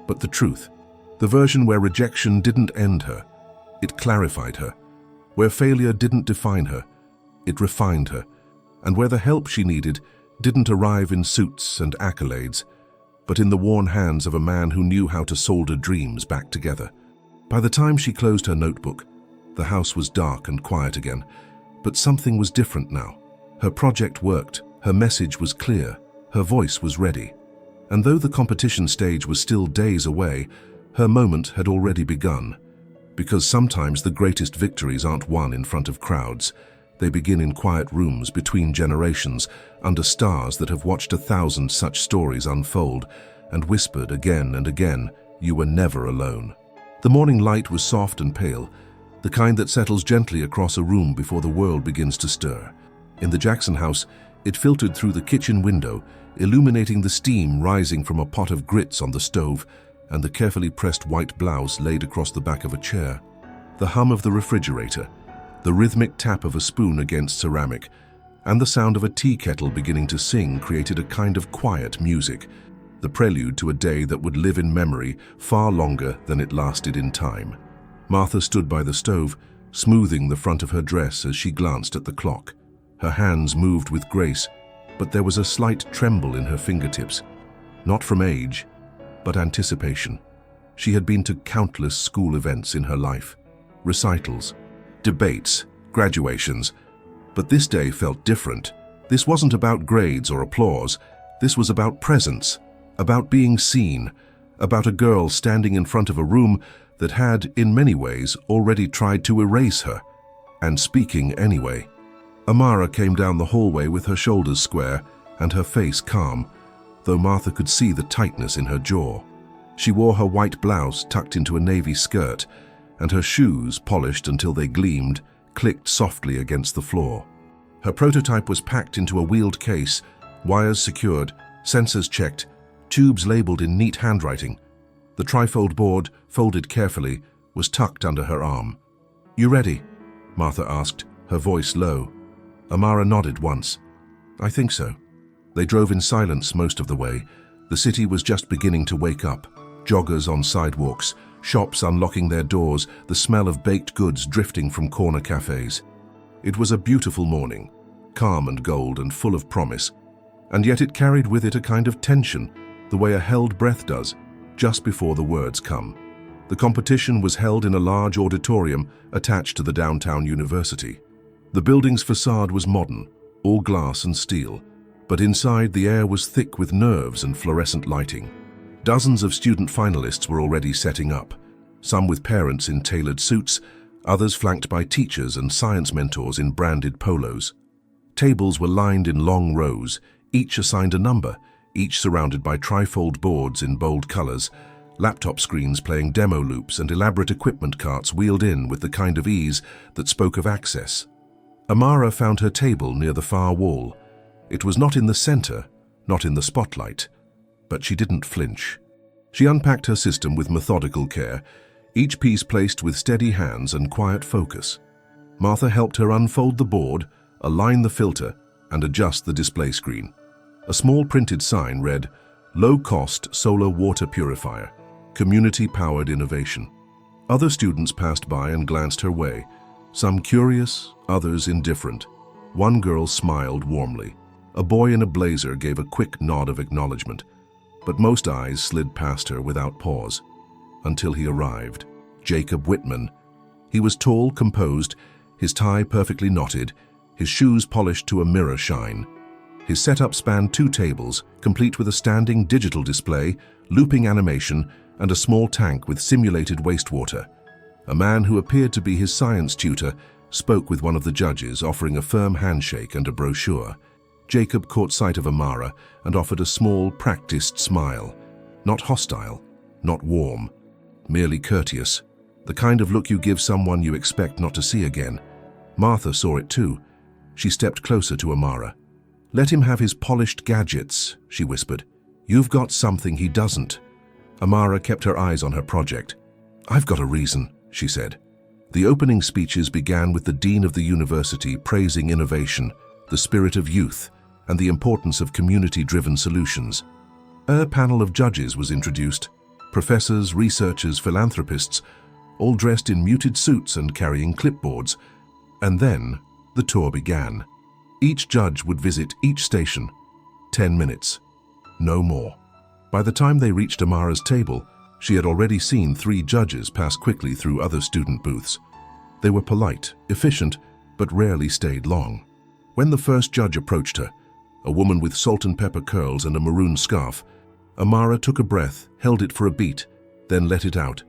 but the truth. The version where rejection didn't end her. It clarified her. Where failure didn't define her. It refined her. And where the help she needed didn't arrive in suits and accolades, but in the worn hands of a man who knew how to solder dreams back together. By the time she closed her notebook, the house was dark and quiet again, but something was different now. Her project worked, her message was clear, her voice was ready. And though the competition stage was still days away, her moment had already begun. Because sometimes the greatest victories aren't won in front of crowds. They begin in quiet rooms between generations, under stars that have watched 1,000 such stories unfold, and whispered again and again, "You were never alone." The morning light was soft and pale, the kind that settles gently across a room before the world begins to stir. In the Jackson house, it filtered through the kitchen window, illuminating the steam rising from a pot of grits on the stove and the carefully pressed white blouse laid across the back of a chair. The hum of the refrigerator, the rhythmic tap of a spoon against ceramic, and the sound of a tea kettle beginning to sing created a kind of quiet music, the prelude to a day that would live in memory far longer than it lasted in time. Martha stood by the stove, smoothing the front of her dress as she glanced at the clock. Her hands moved with grace, but there was a slight tremble in her fingertips, not from age, but anticipation. She had been to countless school events in her life, recitals, debates, graduations. But this day felt different. This wasn't about grades or applause. This was about presence, about being seen, about a girl standing in front of a room that had, in many ways, already tried to erase her, and speaking anyway. Amara came down the hallway with her shoulders square and her face calm, though Martha could see the tightness in her jaw. She wore her white blouse tucked into a navy skirt, and her shoes, polished until they gleamed, clicked softly against the floor. Her prototype was packed into a wheeled case, wires secured, sensors checked, tubes labeled in neat handwriting. The trifold board, folded carefully, was tucked under her arm. "You ready?" Martha asked, her voice low. Amara nodded once. "I think so." They drove in silence most of the way. The city was just beginning to wake up. Joggers on sidewalks, shops unlocking their doors, the smell of baked goods drifting from corner cafes. It was a beautiful morning, calm and gold and full of promise. And yet it carried with it a kind of tension, the way a held breath does, just before the words come. The competition was held in a large auditorium attached to the downtown university. The building's facade was modern, all glass and steel, but inside the air was thick with nerves and fluorescent lighting. Dozens of student finalists were already setting up, some with parents in tailored suits, others flanked by teachers and science mentors in branded polos. Tables were lined in long rows, each assigned a number, each surrounded by trifold boards in bold colors, laptop screens playing demo loops and elaborate equipment carts wheeled in with the kind of ease that spoke of access. Amara found her table near the far wall. It was not in the center, not in the spotlight, but she didn't flinch. She unpacked her system with methodical care, each piece placed with steady hands and quiet focus. Martha helped her unfold the board, align the filter, and adjust the display screen. A small printed sign read, "Low-cost solar water purifier, community-powered innovation." Other students passed by and glanced her way, some curious, others indifferent. One girl smiled warmly. A boy in a blazer gave a quick nod of acknowledgement, but most eyes slid past her without pause, until he arrived. Jacob Whitman. He was tall, composed, his tie perfectly knotted, his shoes polished to a mirror shine. His setup spanned 2 tables, complete with a standing digital display, looping animation, and a small tank with simulated wastewater. A man who appeared to be his science tutor spoke with one of the judges, offering a firm handshake and a brochure. Jacob caught sight of Amara and offered a small, practiced smile. Not hostile, not warm, merely courteous. The kind of look you give someone you expect not to see again. Martha saw it too. She stepped closer to Amara. "Let him have his polished gadgets," she whispered. "You've got something he doesn't." Amara kept her eyes on her project. "I've got a reason," she said. The opening speeches began with the dean of the university praising innovation, the spirit of youth, and the importance of community-driven solutions. A panel of judges was introduced, professors, researchers, philanthropists, all dressed in muted suits and carrying clipboards. And then the tour began. Each judge would visit each station. 10 minutes. No more. By the time they reached Amara's table, she had already seen 3 judges pass quickly through other student booths. They were polite, efficient, but rarely stayed long. When the first judge approached her, a woman with salt and pepper curls and a maroon scarf, Amara took a breath, held it for a beat, then let it out.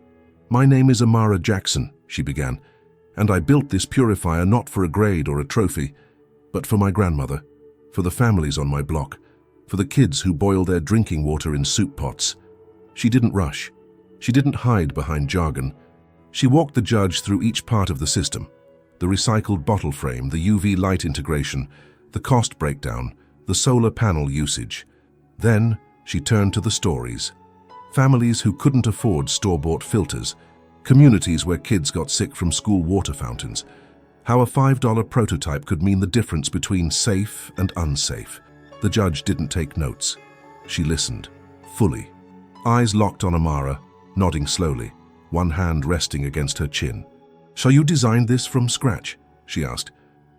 "My name is Amara Jackson," she began, "and I built this purifier not for a grade or a trophy, but for my grandmother, for the families on my block, for the kids who boil their drinking water in soup pots." She didn't rush. She didn't hide behind jargon. She walked the judge through each part of the system: the recycled bottle frame, the UV light integration, the cost breakdown, the solar panel usage. Then she turned to the stories. Families who couldn't afford store-bought filters, communities where kids got sick from school water fountains, how a $5 prototype could mean the difference between safe and unsafe. The judge didn't take notes. She listened, fully. Eyes locked on Amara, nodding slowly, one hand resting against her chin. "So you designed this from scratch?" she asked.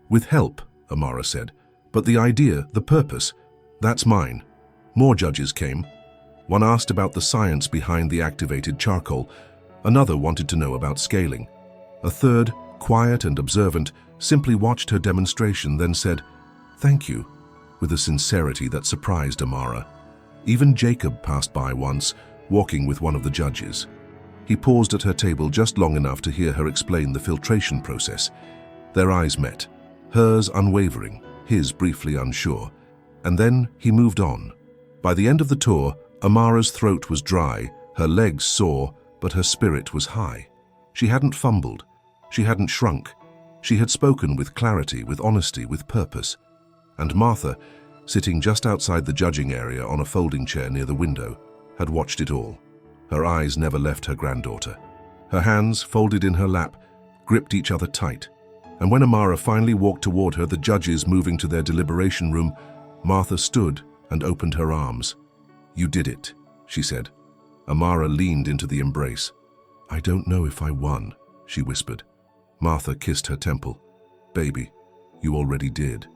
"With help," Amara said. "But the idea, the purpose, that's mine." More judges came. One asked about the science behind the activated charcoal. Another wanted to know about scaling. A third, quiet and observant, simply watched her demonstration, then said, "Thank you," with a sincerity that surprised Amara. Even Jacob passed by once, walking with one of the judges. He paused at her table just long enough to hear her explain the filtration process. Their eyes met, hers unwavering, his briefly unsure. And then he moved on. By the end of the tour, Amara's throat was dry, her legs sore, but her spirit was high. She hadn't fumbled. She hadn't shrunk. She had spoken with clarity, with honesty, with purpose. And Martha, sitting just outside the judging area on a folding chair near the window, had watched it all. Her eyes never left her granddaughter. Her hands, folded in her lap, gripped each other tight. And when Amara finally walked toward her, the judges moving to their deliberation room, Martha stood and opened her arms. "You did it," she said. Amara leaned into the embrace. "I don't know if I won," she whispered. Martha kissed her temple. "Baby, you already did."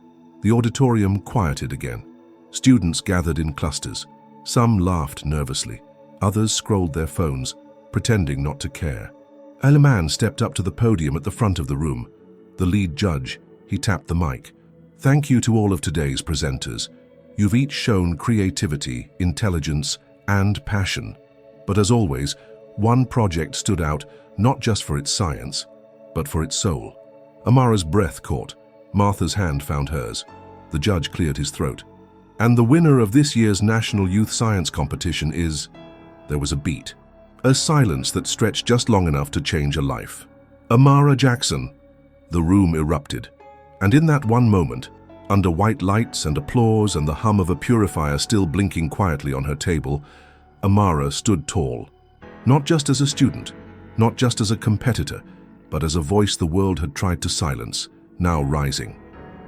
The auditorium quieted again. Students gathered in clusters. Some laughed nervously. Others scrolled their phones, pretending not to care. A man stepped up to the podium at the front of the room. The lead judge, he tapped the mic. "Thank you to all of today's presenters. You've each shown creativity, intelligence, and passion. But as always, one project stood out, not just for its science, but for its soul." Amara's breath caught. Martha's hand found hers. The judge cleared his throat. "And the winner of this year's National Youth Science Competition is..." There was a beat. A silence that stretched just long enough to change a life. "Amara Jackson." The room erupted. And in that one moment, under white lights and applause and the hum of a purifier still blinking quietly on her table, Amara stood tall. Not just as a student, not just as a competitor, but as a voice the world had tried to silence, now rising.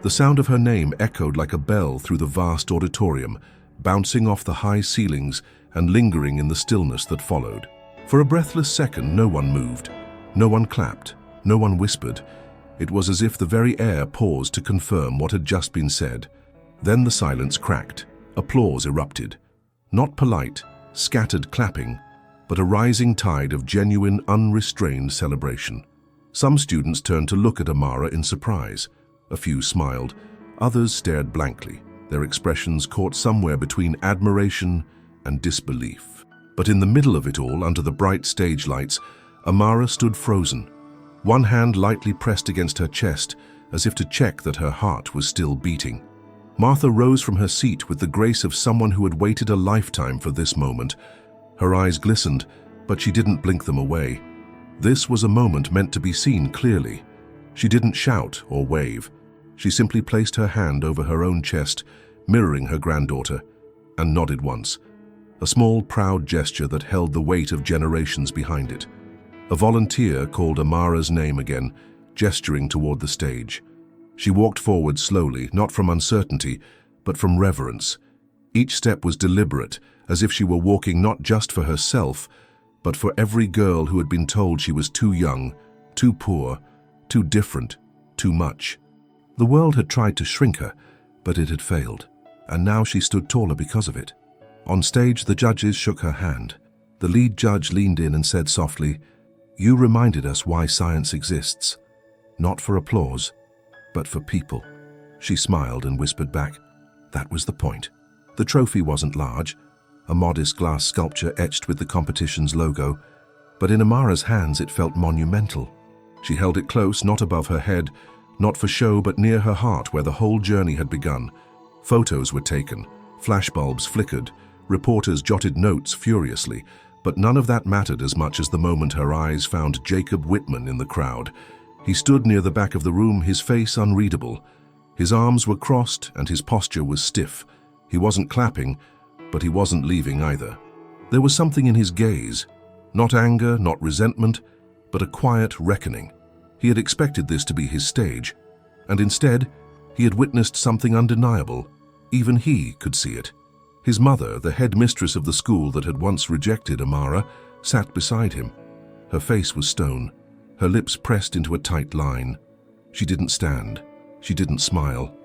The sound of her name echoed like a bell through the vast auditorium, bouncing off the high ceilings and lingering in the stillness that followed. For a breathless second, no one moved. No one clapped. No one whispered. It was as if the very air paused to confirm what had just been said. Then the silence cracked. Applause erupted. Not polite, scattered clapping, but a rising tide of genuine, unrestrained celebration. Some students turned to look at Amara in surprise. A few smiled. Others stared blankly, their expressions caught somewhere between admiration and disbelief. But in the middle of it all, under the bright stage lights, Amara stood frozen. One hand lightly pressed against her chest, as if to check that her heart was still beating. Martha rose from her seat with the grace of someone who had waited a lifetime for this moment. Her eyes glistened, but she didn't blink them away. This was a moment meant to be seen clearly. She didn't shout or wave. She simply placed her hand over her own chest, mirroring her granddaughter, and nodded once. A small, proud gesture that held the weight of generations behind it. A volunteer called Amara's name again, gesturing toward the stage. She walked forward slowly, not from uncertainty, but from reverence. Each step was deliberate, as if she were walking not just for herself, but for every girl who had been told she was too young, too poor, too different, too much. The world had tried to shrink her, but it had failed, and now she stood taller because of it. On stage, the judges shook her hand. The lead judge leaned in and said softly, "You reminded us why science exists. Not for applause, but for people." She smiled and whispered back, "That was the point." The trophy wasn't large, a modest glass sculpture etched with the competition's logo, but in Amara's hands it felt monumental. She held it close, not above her head, not for show, but near her heart where the whole journey had begun. Photos were taken, flashbulbs flickered, reporters jotted notes furiously, but none of that mattered as much as the moment her eyes found Jacob Whitman in the crowd. He stood near the back of the room, his face unreadable. His arms were crossed and his posture was stiff. He wasn't clapping, but he wasn't leaving either. There was something in his gaze, not anger, not resentment, but a quiet reckoning. He had expected this to be his stage, and instead, he had witnessed something undeniable. Even he could see it. His mother, the head mistress of the school that had once rejected Amara, sat beside him. Her face was stone, her lips pressed into a tight line. She didn't stand, she didn't smile,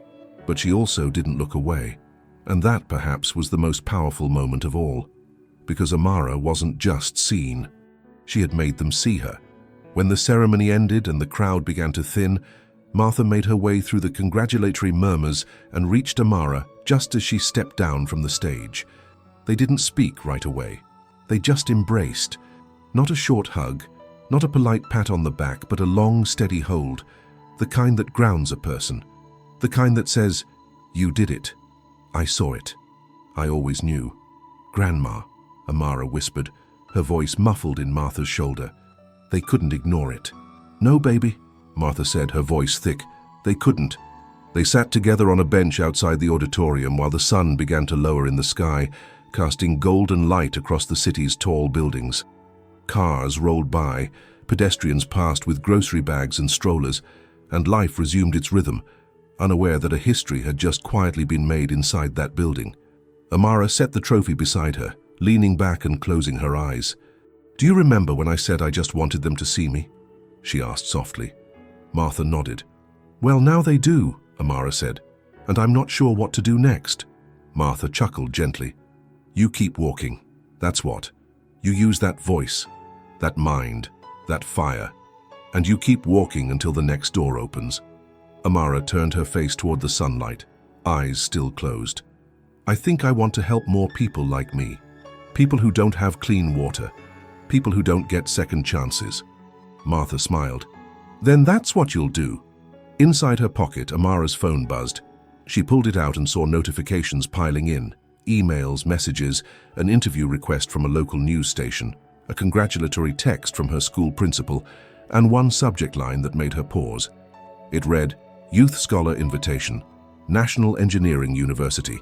but she also didn't look away. And that, perhaps, was the most powerful moment of all, because Amara wasn't just seen. She had made them see her. When the ceremony ended and the crowd began to thin, Martha made her way through the congratulatory murmurs and reached Amara just as she stepped down from the stage. They didn't speak right away. They just embraced. Not a short hug, not a polite pat on the back, but a long, steady hold, the kind that grounds a person, the kind that says, "You did it. I saw it. I always knew." "Grandma," Amara whispered, her voice muffled in Martha's shoulder. They couldn't ignore it. "No, baby," Martha said, her voice thick. They couldn't. They sat together on a bench outside the auditorium while the sun began to lower in the sky, casting golden light across the city's tall buildings. Cars rolled by, pedestrians passed with grocery bags and strollers, and life resumed its rhythm, unaware that a history had just quietly been made inside that building. Amara set the trophy beside her, leaning back and closing her eyes. "Do you remember when I said I just wanted them to see me?" she asked softly. Martha nodded. "Well, now they do," Amara said, "and I'm not sure what to do next." Martha chuckled gently. "You keep walking. That's what. You use that voice, that mind, that fire, and you keep walking until the next door opens." Amara turned her face toward the sunlight, eyes still closed. "I think I want to help more people like me. People who don't have clean water. People who don't get second chances." Martha smiled. "Then that's what you'll do." Inside her pocket, Amara's phone buzzed. She pulled it out and saw notifications piling in. Emails, messages, an interview request from a local news station, a congratulatory text from her school principal, and one subject line that made her pause. It read, "Youth Scholar Invitation, National Engineering University."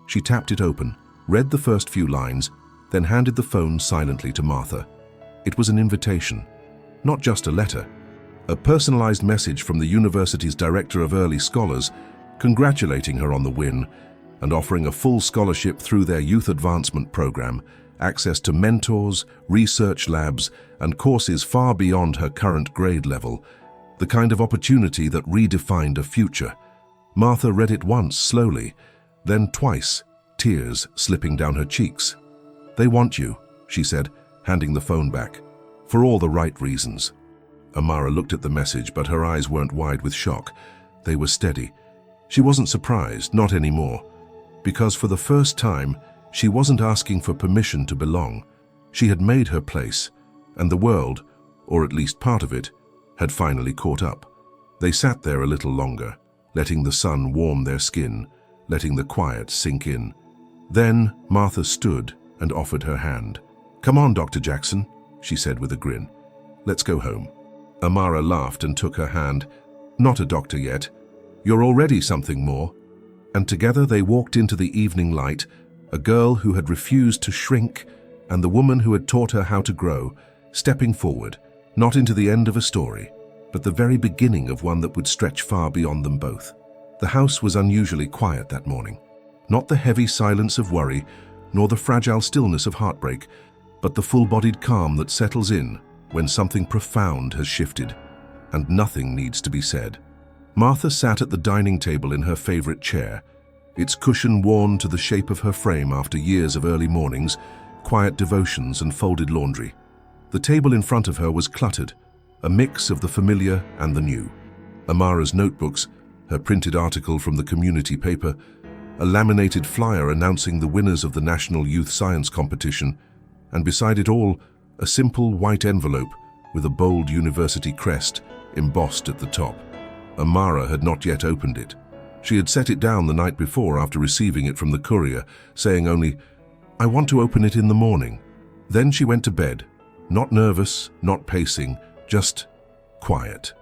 She tapped it open, read the first few lines, then handed the phone silently to Martha. It was an invitation, not just a letter. A personalized message from the university's Director of Early Scholars, congratulating her on the win and offering a full scholarship through their Youth Advancement Program, access to mentors, research labs, and courses far beyond her current grade level, the kind of opportunity that redefined a future. Martha read it once slowly, then twice, tears slipping down her cheeks. "They want you," she said, handing the phone back, "for all the right reasons." Amara looked at the message, but her eyes weren't wide with shock. They were steady. She wasn't surprised, not anymore, because for the first time, she wasn't asking for permission to belong. She had made her place, and the world, or at least part of it, had finally caught up. They sat there a little longer, letting the sun warm their skin, letting the quiet sink in. Then Martha stood and offered her hand. "Come on, Dr. Jackson," she said with a grin. "Let's go home." Amara laughed and took her hand. "Not a doctor yet. You're already something more." And together they walked into the evening light, a girl who had refused to shrink and the woman who had taught her how to grow, stepping forward, not into the end of a story, but the very beginning of one that would stretch far beyond them both. The house was unusually quiet that morning. Not the heavy silence of worry, nor the fragile stillness of heartbreak, but the full-bodied calm that settles in when something profound has shifted, and nothing needs to be said. Martha sat at the dining table in her favorite chair, its cushion worn to the shape of her frame after years of early mornings, quiet devotions, and folded laundry. The table in front of her was cluttered, a mix of the familiar and the new. Amara's notebooks, her printed article from the community paper, a laminated flyer announcing the winners of the National Youth Science Competition, and beside it all, a simple white envelope with a bold university crest embossed at the top. Amara had not yet opened it. She had set it down the night before after receiving it from the courier, saying only, "I want to open it in the morning." Then she went to bed, not nervous, not pacing, just quiet.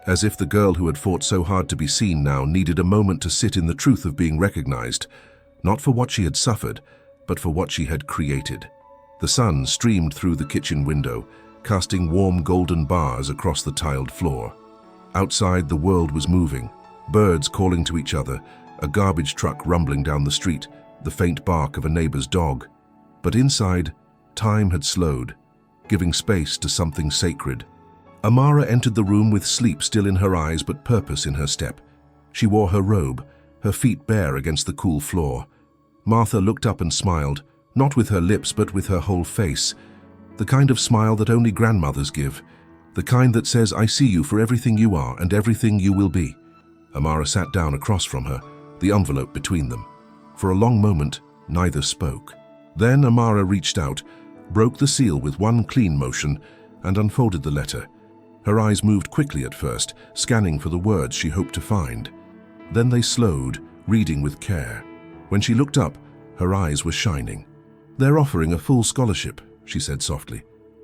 As if the girl who had fought so hard to be seen now needed a moment to sit in the truth of being recognized, not for what she had suffered, but for what she had created. The sun streamed through the kitchen window, casting warm golden bars across the tiled floor. Outside, the world was moving, birds calling to each other, a garbage truck rumbling down the street, the faint bark of a neighbor's dog. But inside, time had slowed, giving space to something sacred. Amara entered the room with sleep still in her eyes but purpose in her step. She wore her robe, her feet bare against the cool floor. Martha looked up and smiled, not with her lips but with her whole face, the kind of smile that only grandmothers give, The kind that says, "I see you for everything you are and everything you will be." Amara sat down across from her, the envelope between them. For a long moment, neither spoke. Then Amara reached out, broke the seal with one clean motion, and unfolded the letter. Her eyes moved quickly at first, scanning for the words she hoped to find. Then they slowed, reading with care. When she looked up, her eyes were shining. "They're offering a full scholarship," she said softly.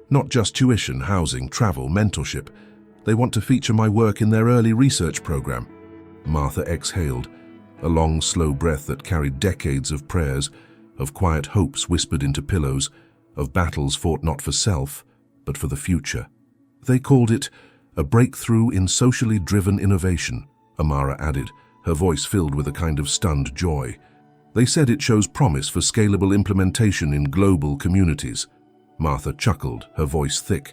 "Not just tuition, housing, travel, mentorship. They want to feature my work in their early research program." Martha exhaled, a long, slow breath that carried decades of prayers, of quiet hopes whispered into pillows, of battles fought not for self, but for the future. "They called it a breakthrough in socially driven innovation," Amara added, her voice filled with a kind of stunned joy. "They said it shows promise for scalable implementation in global communities." Martha chuckled, her voice thick.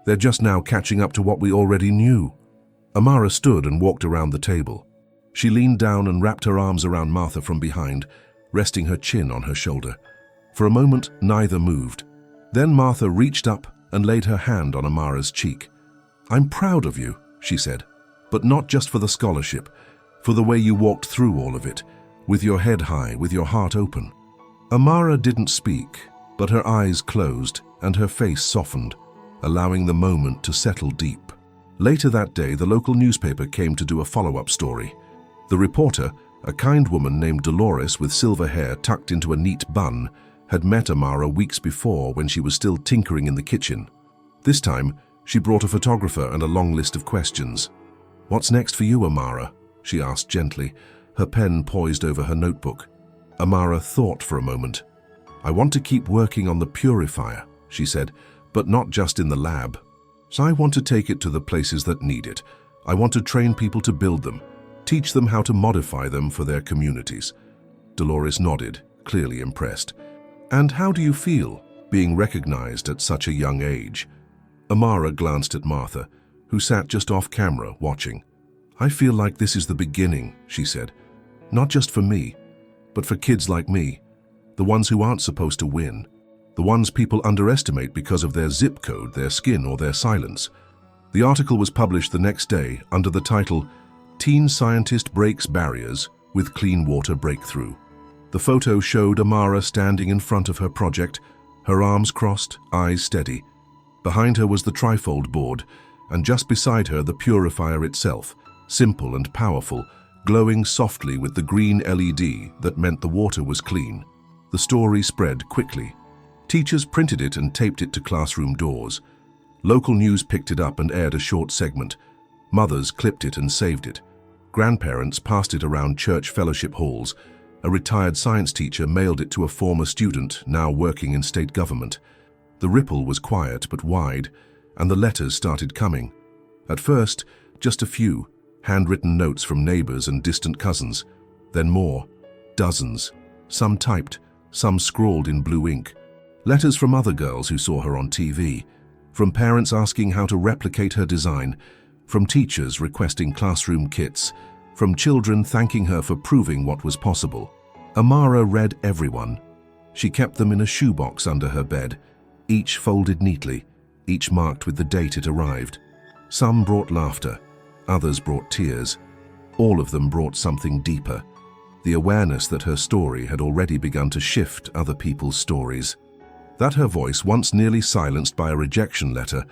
"They're just now catching up to what we already knew." Amara stood and walked around the table. She leaned down and wrapped her arms around Martha from behind, resting her chin on her shoulder. For a moment, neither moved. Then Martha reached up and laid her hand on Amara's cheek. "I'm proud of you," she said, "but not just for the scholarship, for the way you walked through all of it, with your head high, with your heart open." Amara didn't speak, but her eyes closed and her face softened, allowing the moment to settle deep. Later that day, the local newspaper came to do a follow-up story. The reporter, a kind woman named Dolores with silver hair tucked into a neat bun, had met Amara weeks before when she was still tinkering in the kitchen. This time, she brought a photographer and a long list of questions. "What's next for you, Amara?" she asked gently, her pen poised over her notebook. Amara thought for a moment. "I want to keep working on the purifier," she said, "but not just in the lab. So I want to take it to the places that need it. I want to train people to build them, teach them how to modify them for their communities." Dolores nodded, clearly impressed. "And how do you feel, being recognized at such a young age?" Amara glanced at Martha, who sat just off camera, watching. "I feel like this is the beginning," she said. "Not just for me, but for kids like me, the ones who aren't supposed to win, the ones people underestimate because of their zip code, their skin, or their silence." The article was published the next day under the title, "Teen Scientist Breaks Barriers with Clean Water Breakthrough." The photo showed Amara standing in front of her project, her arms crossed, eyes steady. Behind her was the trifold board, and just beside her the purifier itself, simple and powerful, glowing softly with the green LED that meant the water was clean. The story spread quickly. Teachers printed it and taped it to classroom doors. Local news picked it up and aired a short segment. Mothers clipped it and saved it. Grandparents passed it around church fellowship halls. A retired science teacher mailed it to a former student now working in state government. The ripple was quiet but wide, and the letters started coming. At first, just a few, handwritten notes from neighbors and distant cousins. Then more, dozens, some typed, some scrawled in blue ink. Letters from other girls who saw her on TV, from parents asking how to replicate her design, from teachers requesting classroom kits, from children thanking her for proving what was possible. Amara read every one. She kept them in a shoebox under her bed, each folded neatly, each marked with the date it arrived. Some brought laughter, others brought tears. All of them brought something deeper, the awareness that her story had already begun to shift other people's stories. That her voice, once nearly silenced by a rejection letter,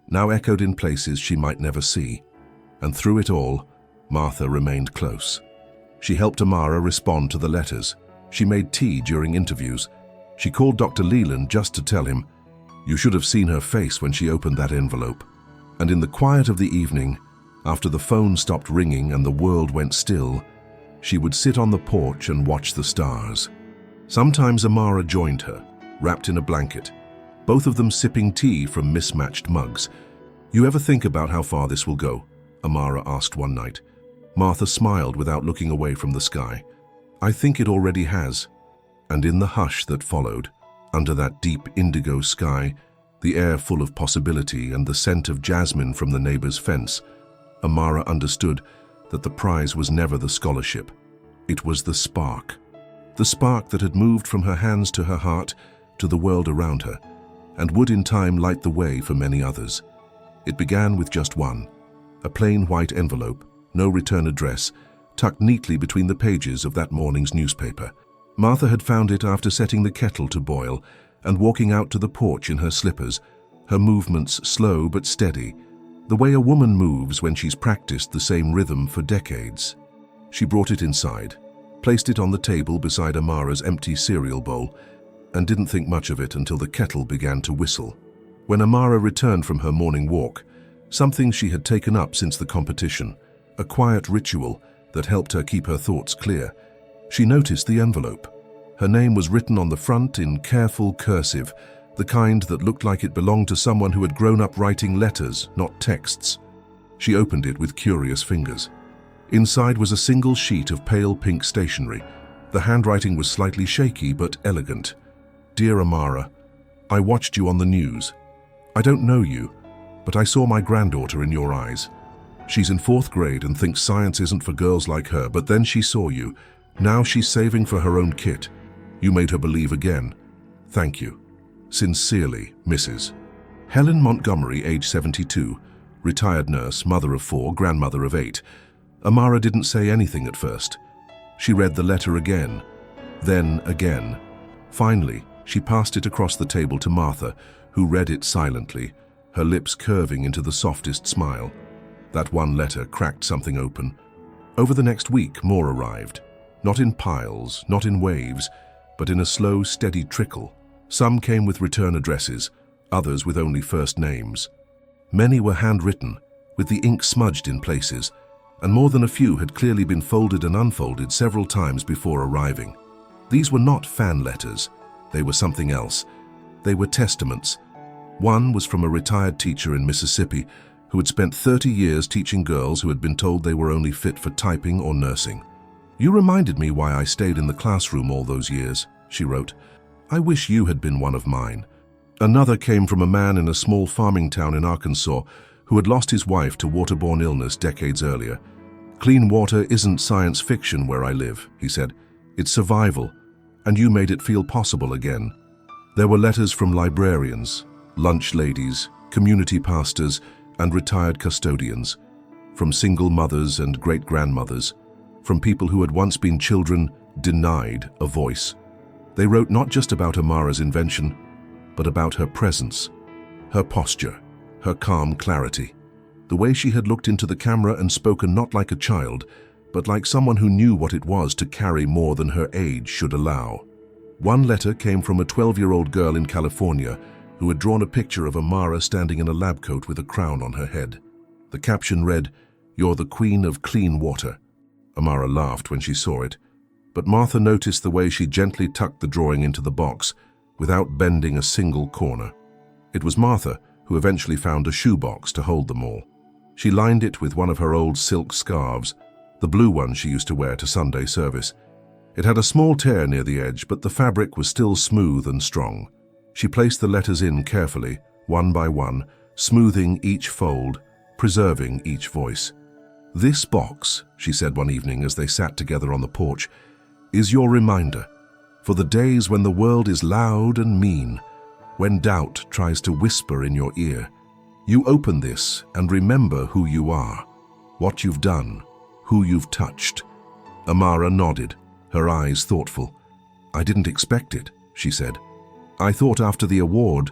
now echoed in places she might never see. And through it all, Martha remained close. She helped Amara respond to the letters. She made tea during interviews. She called Dr. Leland just to tell him, "You should have seen her face when she opened that envelope." And in the quiet of the evening, after the phone stopped ringing and the world went still, she would sit on the porch and watch the stars. Sometimes Amara joined her, wrapped in a blanket, both of them sipping tea from mismatched mugs. "You ever think about how far this will go?" Amara asked one night. Martha smiled without looking away from the sky. "I think it already has." And in the hush that followed, under that deep indigo sky, the air full of possibility and the scent of jasmine from the neighbor's fence, Amara understood that the prize was never the scholarship. It was the spark that had moved from her hands to her heart to the world around her, and would in time light the way for many others. It began with just one, a plain white envelope, no return address, tucked neatly between the pages of that morning's newspaper. Martha had found it after setting the kettle to boil and walking out to the porch in her slippers, her movements slow but steady, the way a woman moves when she's practiced the same rhythm for decades. She brought it inside, placed it on the table beside Amara's empty cereal bowl, and didn't think much of it until the kettle began to whistle. When Amara returned from her morning walk, something she had taken up since the competition, a quiet ritual that helped her keep her thoughts clear, she noticed the envelope. Her name was written on the front in careful cursive, the kind that looked like it belonged to someone who had grown up writing letters, not texts. She opened it with curious fingers. Inside was a single sheet of pale pink stationery. The handwriting was slightly shaky but elegant. "Dear Amara, I watched you on the news. I don't know you, but I saw my granddaughter in your eyes. She's in 4th grade and thinks science isn't for girls like her, but then she saw you. Now she's saving for her own kit. You made her believe again. Thank you. Sincerely, Mrs. Helen Montgomery, age 72, retired nurse, mother of 4, grandmother of 8. Amara didn't say anything at first. She read the letter again, then again. Finally, she passed it across the table to Martha, who read it silently, her lips curving into the softest smile. That one letter cracked something open. Over the next week, more arrived. Not in piles, not in waves, but in a slow, steady trickle. Some came with return addresses, others with only first names. Many were handwritten, with the ink smudged in places, and more than a few had clearly been folded and unfolded several times before arriving. These were not fan letters. They were something else. They were testaments. One was from a retired teacher in Mississippi who had spent 30 years teaching girls who had been told they were only fit for typing or nursing. "You reminded me why I stayed in the classroom all those years," she wrote. "I wish you had been one of mine." Another came from a man in a small farming town in Arkansas who had lost his wife to waterborne illness decades earlier. "Clean water isn't science fiction where I live," he said. "It's survival, and you made it feel possible again." There were letters from librarians, lunch ladies, community pastors, and retired custodians, from single mothers and great-grandmothers, from people who had once been children denied a voice. They wrote not just about Amara's invention, but about her presence, her posture, her calm clarity, the way she had looked into the camera and spoken not like a child, but like someone who knew what it was to carry more than her age should allow. One letter came from a 12-year-old girl in California who had drawn a picture of Amara standing in a lab coat with a crown on her head. The caption read, "You're the queen of clean water." Amara laughed when she saw it, but Martha noticed the way she gently tucked the drawing into the box without bending a single corner. It was Martha who eventually found a shoebox to hold them all. She lined it with one of her old silk scarves, the blue one she used to wear to Sunday service. It had a small tear near the edge, but the fabric was still smooth and strong. She placed the letters in carefully, one by one, smoothing each fold, preserving each voice. "This box," she said one evening as they sat together on the porch, "is your reminder for the days when the world is loud and mean, when doubt tries to whisper in your ear. You open this and remember who you are, what you've done, who you've touched." Amara nodded, her eyes thoughtful. "I didn't expect it," she said. "I thought after the award,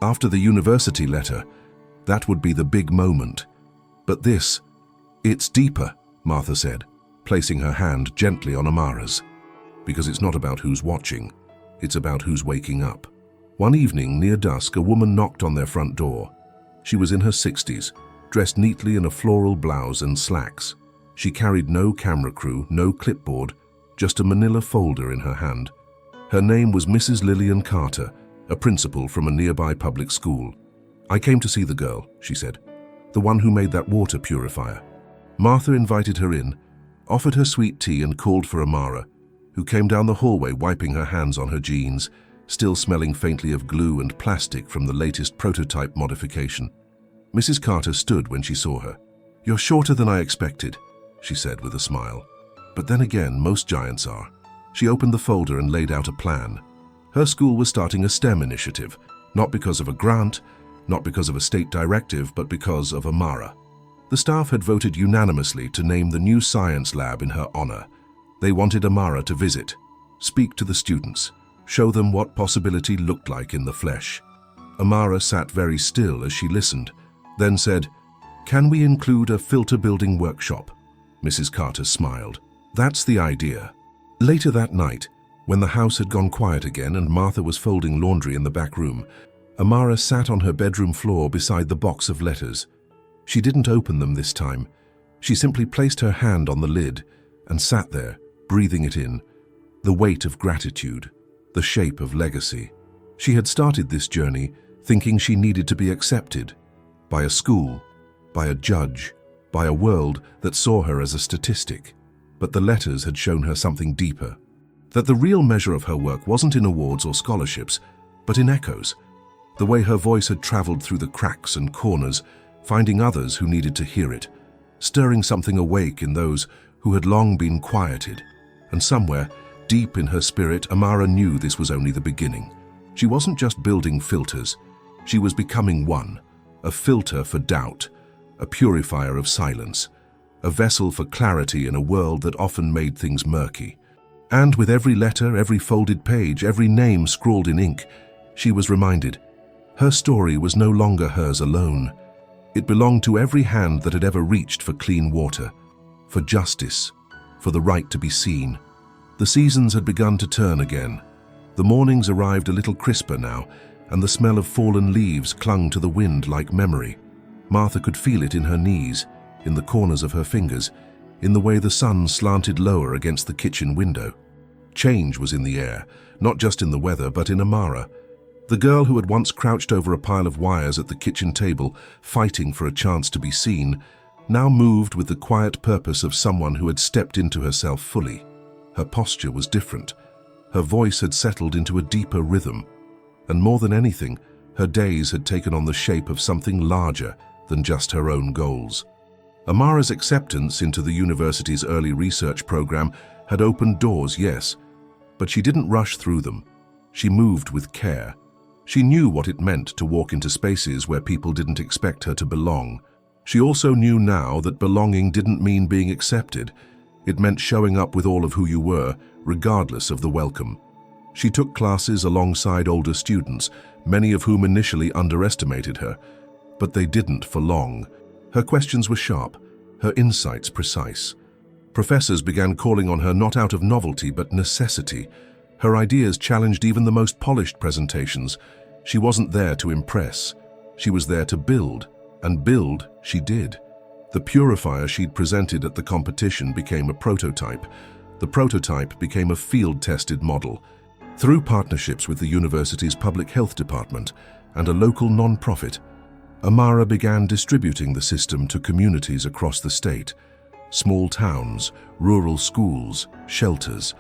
after the university letter, that would be the big moment. But this, it's deeper," Martha said, placing her hand gently on Amara's. "Because it's not about who's watching, it's about who's waking up." One evening, near dusk, a woman knocked on their front door. She was in her 60s, dressed neatly in a floral blouse and slacks. She carried no camera crew, no clipboard, just a manila folder in her hand. Her name was Mrs. Lillian Carter, a principal from a nearby public school. "I came to see the girl," she said, "the one who made that water purifier." Martha invited her in, offered her sweet tea and called for Amara, who came down the hallway wiping her hands on her jeans, still smelling faintly of glue and plastic from the latest prototype modification. Mrs. Carter stood when she saw her. "You're shorter than I expected," she said with a smile. But then again, most giants are. She opened the folder and laid out a plan. Her school was starting a STEM initiative, not because of a grant, not because of a state directive, but because of Amara. The staff had voted unanimously to name the new science lab in her honor. They wanted Amara to visit, speak to the students, show them what possibility looked like in the flesh. Amara sat very still as she listened, then said, "Can we include a filter-building workshop?" Mrs. Carter smiled. "That's the idea." Later that night, when the house had gone quiet again and Martha was folding laundry in the back room, Amara sat on her bedroom floor beside the box of letters. She didn't open them this time. She simply placed her hand on the lid and sat there, breathing it in, the weight of gratitude, the shape of legacy. She had started this journey thinking she needed to be accepted by a school, by a judge, by a world that saw her as a statistic. But the letters had shown her something deeper, that the real measure of her work wasn't in awards or scholarships, but in echoes, the way her voice had traveled through the cracks and corners, finding others who needed to hear it, stirring something awake in those who had long been quieted. And somewhere, deep in her spirit, Amara knew this was only the beginning. She wasn't just building filters. She was becoming one, a filter for doubt, a purifier of silence, a vessel for clarity in a world that often made things murky. And with every letter, every folded page, every name scrawled in ink, she was reminded, her story was no longer hers alone. It belonged to every hand that had ever reached for clean water, for justice, for the right to be seen. The seasons had begun to turn again. The mornings arrived a little crisper now, and the smell of fallen leaves clung to the wind like memory. Martha could feel it in her knees, in the corners of her fingers, in the way the sun slanted lower against the kitchen window. Change was in the air, not just in the weather, but in Amara. The girl who had once crouched over a pile of wires at the kitchen table, fighting for a chance to be seen, now moved with the quiet purpose of someone who had stepped into herself fully. Her posture was different. Her voice had settled into a deeper rhythm. And more than anything, her days had taken on the shape of something larger than just her own goals. Amara's acceptance into the university's early research program had opened doors, yes, but she didn't rush through them. She moved with care. She knew what it meant to walk into spaces where people didn't expect her to belong. She also knew now that belonging didn't mean being accepted. It meant showing up with all of who you were, regardless of the welcome. She took classes alongside older students, many of whom initially underestimated her, but they didn't for long. Her questions were sharp, her insights precise. Professors began calling on her not out of novelty but necessity. Her ideas challenged even the most polished presentations. She wasn't there to impress. She was there to build, and build she did. The purifier she'd presented at the competition became a prototype. The prototype became a field-tested model. Through partnerships with the university's public health department and a local non-profit, Amara began distributing the system to communities across the state. Small towns, rural schools, shelters,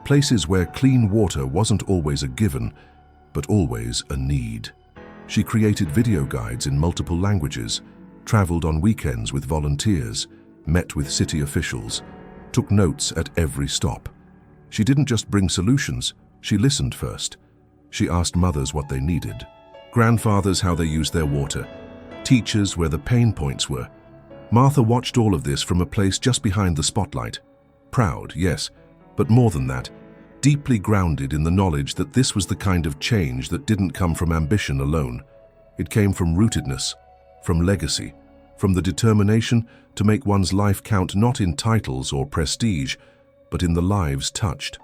places where clean water wasn't always a given, but always a need. She created video guides in multiple languages, traveled on weekends with volunteers, met with city officials, took notes at every stop. She didn't just bring solutions, she listened first. She asked mothers what they needed, grandfathers how they used their water, teachers where the pain points were. Martha watched all of this from a place just behind the spotlight. Proud, yes, but more than that, deeply grounded in the knowledge that this was the kind of change that didn't come from ambition alone. It came from rootedness, from legacy, from the determination to make one's life count not in titles or prestige, but in the lives touched.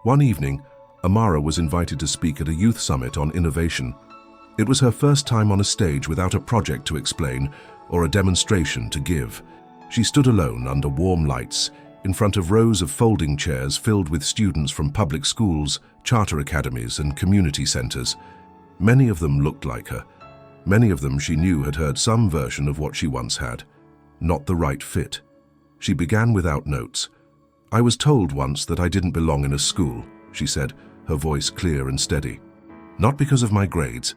One evening, Amara was invited to speak at a youth summit on innovation. It was her first time on a stage without a project to explain or a demonstration to give. She stood alone under warm lights, in front of rows of folding chairs filled with students from public schools, charter academies, and community centers. Many of them looked like her. Many of them she knew had heard some version of what she once had. Not the right fit. She began without notes. "I was told once that I didn't belong in a school," she said, her voice clear and steady. "Not because of my grades,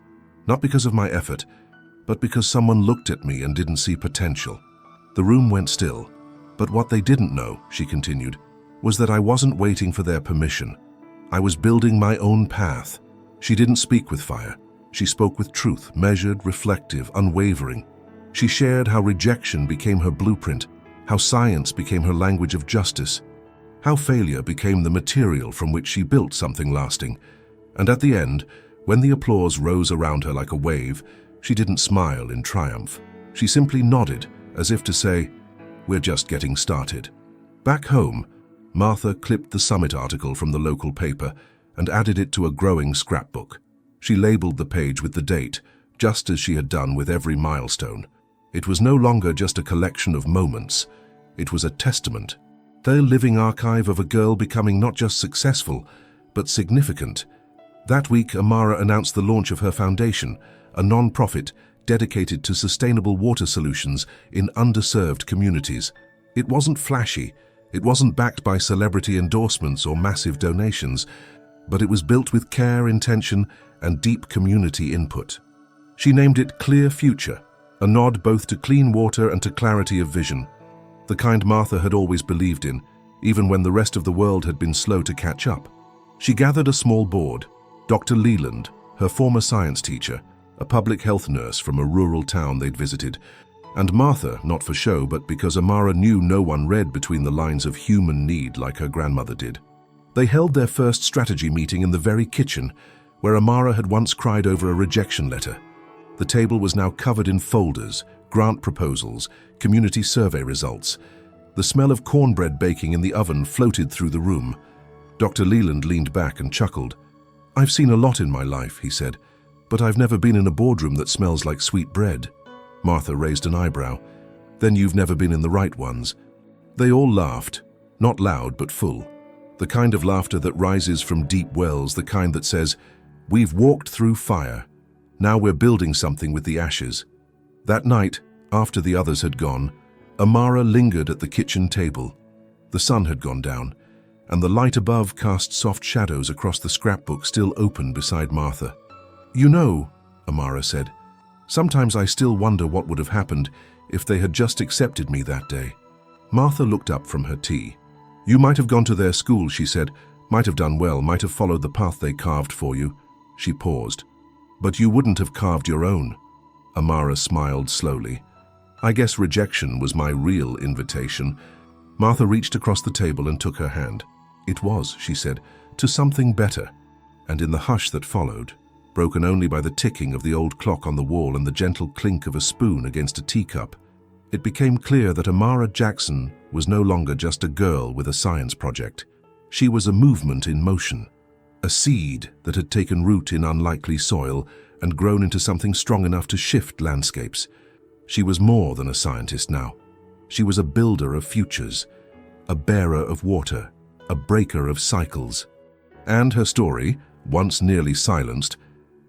not because of my effort, but because someone looked at me and didn't see potential." The room went still. But what they didn't know, she continued, was that I wasn't waiting for their permission. I was building my own path. She didn't speak with fire. She spoke with truth, measured, reflective, unwavering. She shared how rejection became her blueprint, how science became her language of justice, how failure became the material from which she built something lasting. And at the end, when the applause rose around her like a wave, she didn't smile in triumph. She simply nodded, as if to say, "We're just getting started." Back home, Martha clipped the summit article from the local paper and added it to a growing scrapbook. She labeled the page with the date, just as she had done with every milestone. It was no longer just a collection of moments. It was a testament, the living archive of a girl becoming not just successful, but significant. That week, Amara announced the launch of her foundation, a non-profit dedicated to sustainable water solutions in underserved communities. It wasn't flashy, it wasn't backed by celebrity endorsements or massive donations, but it was built with care, intention, and deep community input. She named it Clear Future, a nod both to clean water and to clarity of vision, the kind Martha had always believed in, even when the rest of the world had been slow to catch up. She gathered a small board: Dr. Leland, her former science teacher, a public health nurse from a rural town they'd visited, and Martha, not for show, but because Amara knew no one read between the lines of human need like her grandmother did. They held their first strategy meeting in the very kitchen, where Amara had once cried over a rejection letter. The table was now covered in folders, grant proposals, community survey results. The smell of cornbread baking in the oven floated through the room. Dr. Leland leaned back and chuckled. "I've seen a lot in my life," he said, "but I've never been in a boardroom that smells like sweet bread." Martha raised an eyebrow. "Then you've never been in the right ones." They all laughed, not loud but full. The kind of laughter that rises from deep wells, the kind that says, "We've walked through fire. Now we're building something with the ashes." That night, after the others had gone, Amara lingered at the kitchen table. The sun had gone down, and the light above cast soft shadows across the scrapbook still open beside Martha. "You know," Amara said, "sometimes I still wonder what would have happened if they had just accepted me that day." Martha looked up from her tea. "You might have gone to their school," she said, "might have done well, might have followed the path they carved for you." She paused. "But you wouldn't have carved your own." Amara smiled slowly. "I guess rejection was my real invitation." Martha reached across the table and took her hand. "It was," she said, "to something better." And in the hush that followed, broken only by the ticking of the old clock on the wall and the gentle clink of a spoon against a teacup, it became clear that Amara Jackson was no longer just a girl with a science project. She was a movement in motion, a seed that had taken root in unlikely soil and grown into something strong enough to shift landscapes. She was more than a scientist now. She was a builder of futures, a bearer of water, a breaker of cycles. And her story, once nearly silenced,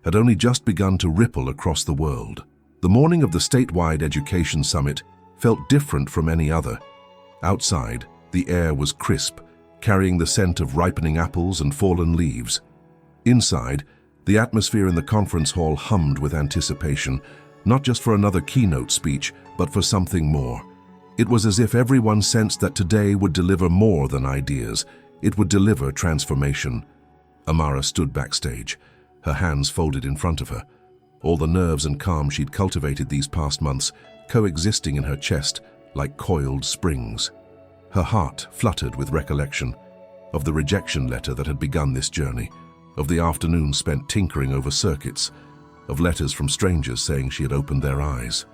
had only just begun to ripple across the world. The morning of the statewide education summit felt different from any other. Outside, the air was crisp, carrying the scent of ripening apples and fallen leaves. Inside, the atmosphere in the conference hall hummed with anticipation, not just for another keynote speech, but for something more. It was as if everyone sensed that today would deliver more than ideas. It would deliver transformation. Amara stood backstage, her hands folded in front of her, all the nerves and calm she'd cultivated these past months coexisting in her chest like coiled springs. Her heart fluttered with recollection of the rejection letter that had begun this journey, of the afternoon spent tinkering over circuits, of letters from strangers saying she had opened their eyes.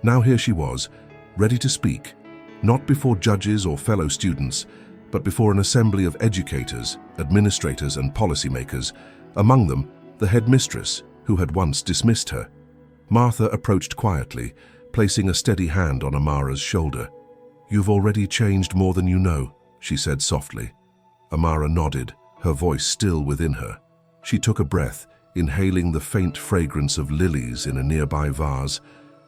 Now here she was, ready to speak, not before judges or fellow students, but before an assembly of educators, administrators, and policymakers, among them the headmistress who had once dismissed her. Martha approached quietly, placing a steady hand on Amara's shoulder. "You've already changed more than you know," she said softly. Amara nodded, her voice still within her. She took a breath, inhaling the faint fragrance of lilies in a nearby vase,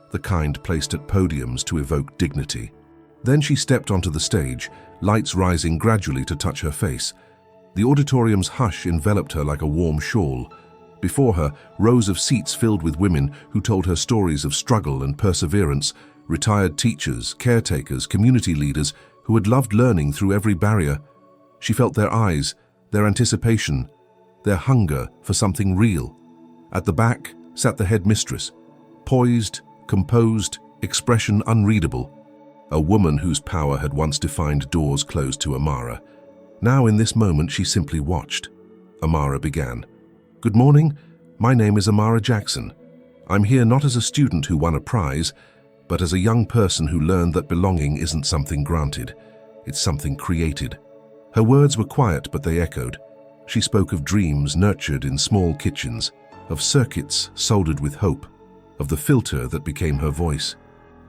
the kind placed at podiums to evoke dignity. Then she stepped onto the stage, lights rising gradually to touch her face. The auditorium's hush enveloped her like a warm shawl. Before her, rows of seats filled with women who told her stories of struggle and perseverance, retired teachers, caretakers, community leaders who had loved learning through every barrier. She felt their eyes, their anticipation, their hunger for something real. At the back, sat the headmistress, poised, composed, expression unreadable. A woman whose power had once defined doors closed to Amara. Now in this moment she simply watched. Amara began. "Good morning, my name is Amara Jackson. I'm here not as a student who won a prize, but as a young person who learned that belonging isn't something granted, it's something created." Her words were quiet, but they echoed. She spoke of dreams nurtured in small kitchens, of circuits soldered with hope, of the filter that became her voice.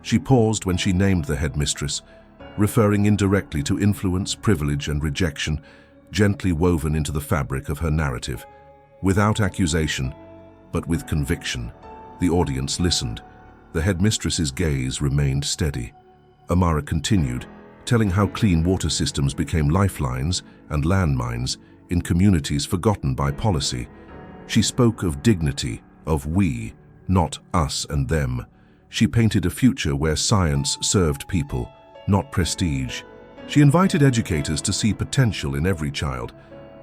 She paused when she named the headmistress, referring indirectly to influence, privilege, and rejection, gently woven into the fabric of her narrative. Without accusation, but with conviction, the audience listened. The headmistress's gaze remained steady. Amara continued, telling how clean water systems became lifelines and landmines in communities forgotten by policy. She spoke of dignity, of we, not us and them. She painted a future where science served people, not prestige. She invited educators to see potential in every child,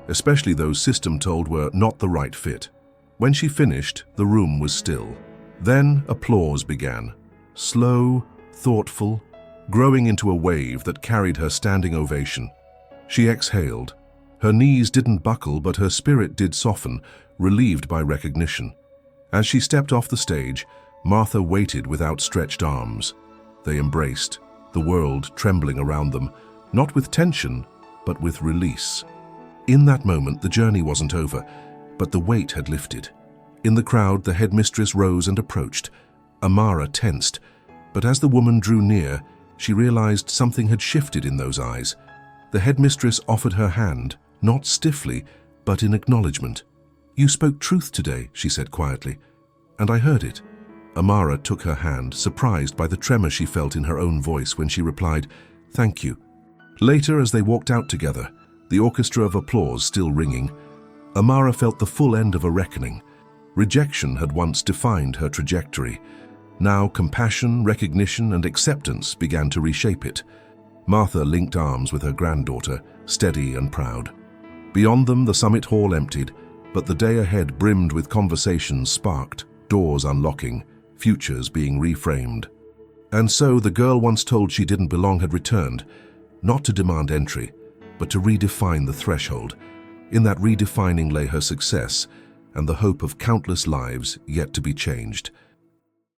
especially those system told were not the right fit. When she finished, the room was still. Then applause began, slow, thoughtful, growing into a wave that carried her standing ovation. She exhaled. Her knees didn't buckle, but her spirit did soften, relieved by recognition. As she stepped off the stage, Martha waited with outstretched arms. They embraced, the world trembling around them, not with tension, but with release. In that moment, the journey wasn't over, but the weight had lifted. In the crowd, the headmistress rose and approached. Amara tensed, but as the woman drew near, she realized something had shifted in those eyes. The headmistress offered her hand, not stiffly, but in acknowledgement. "You spoke truth today," she said quietly, "and I heard it." Amara took her hand, surprised by the tremor she felt in her own voice when she replied, "Thank you." Later, as they walked out together, the orchestra of applause still ringing, Amara felt the full end of a reckoning. Rejection had once defined her trajectory. Now compassion, recognition, and acceptance began to reshape it. Martha linked arms with her granddaughter, steady and proud. Beyond them, the summit hall emptied, but the day ahead brimmed with conversations sparked, doors unlocking, futures being reframed. And so the girl once told she didn't belong had returned, not to demand entry, but to redefine the threshold. In that redefining lay her success and the hope of countless lives yet to be changed.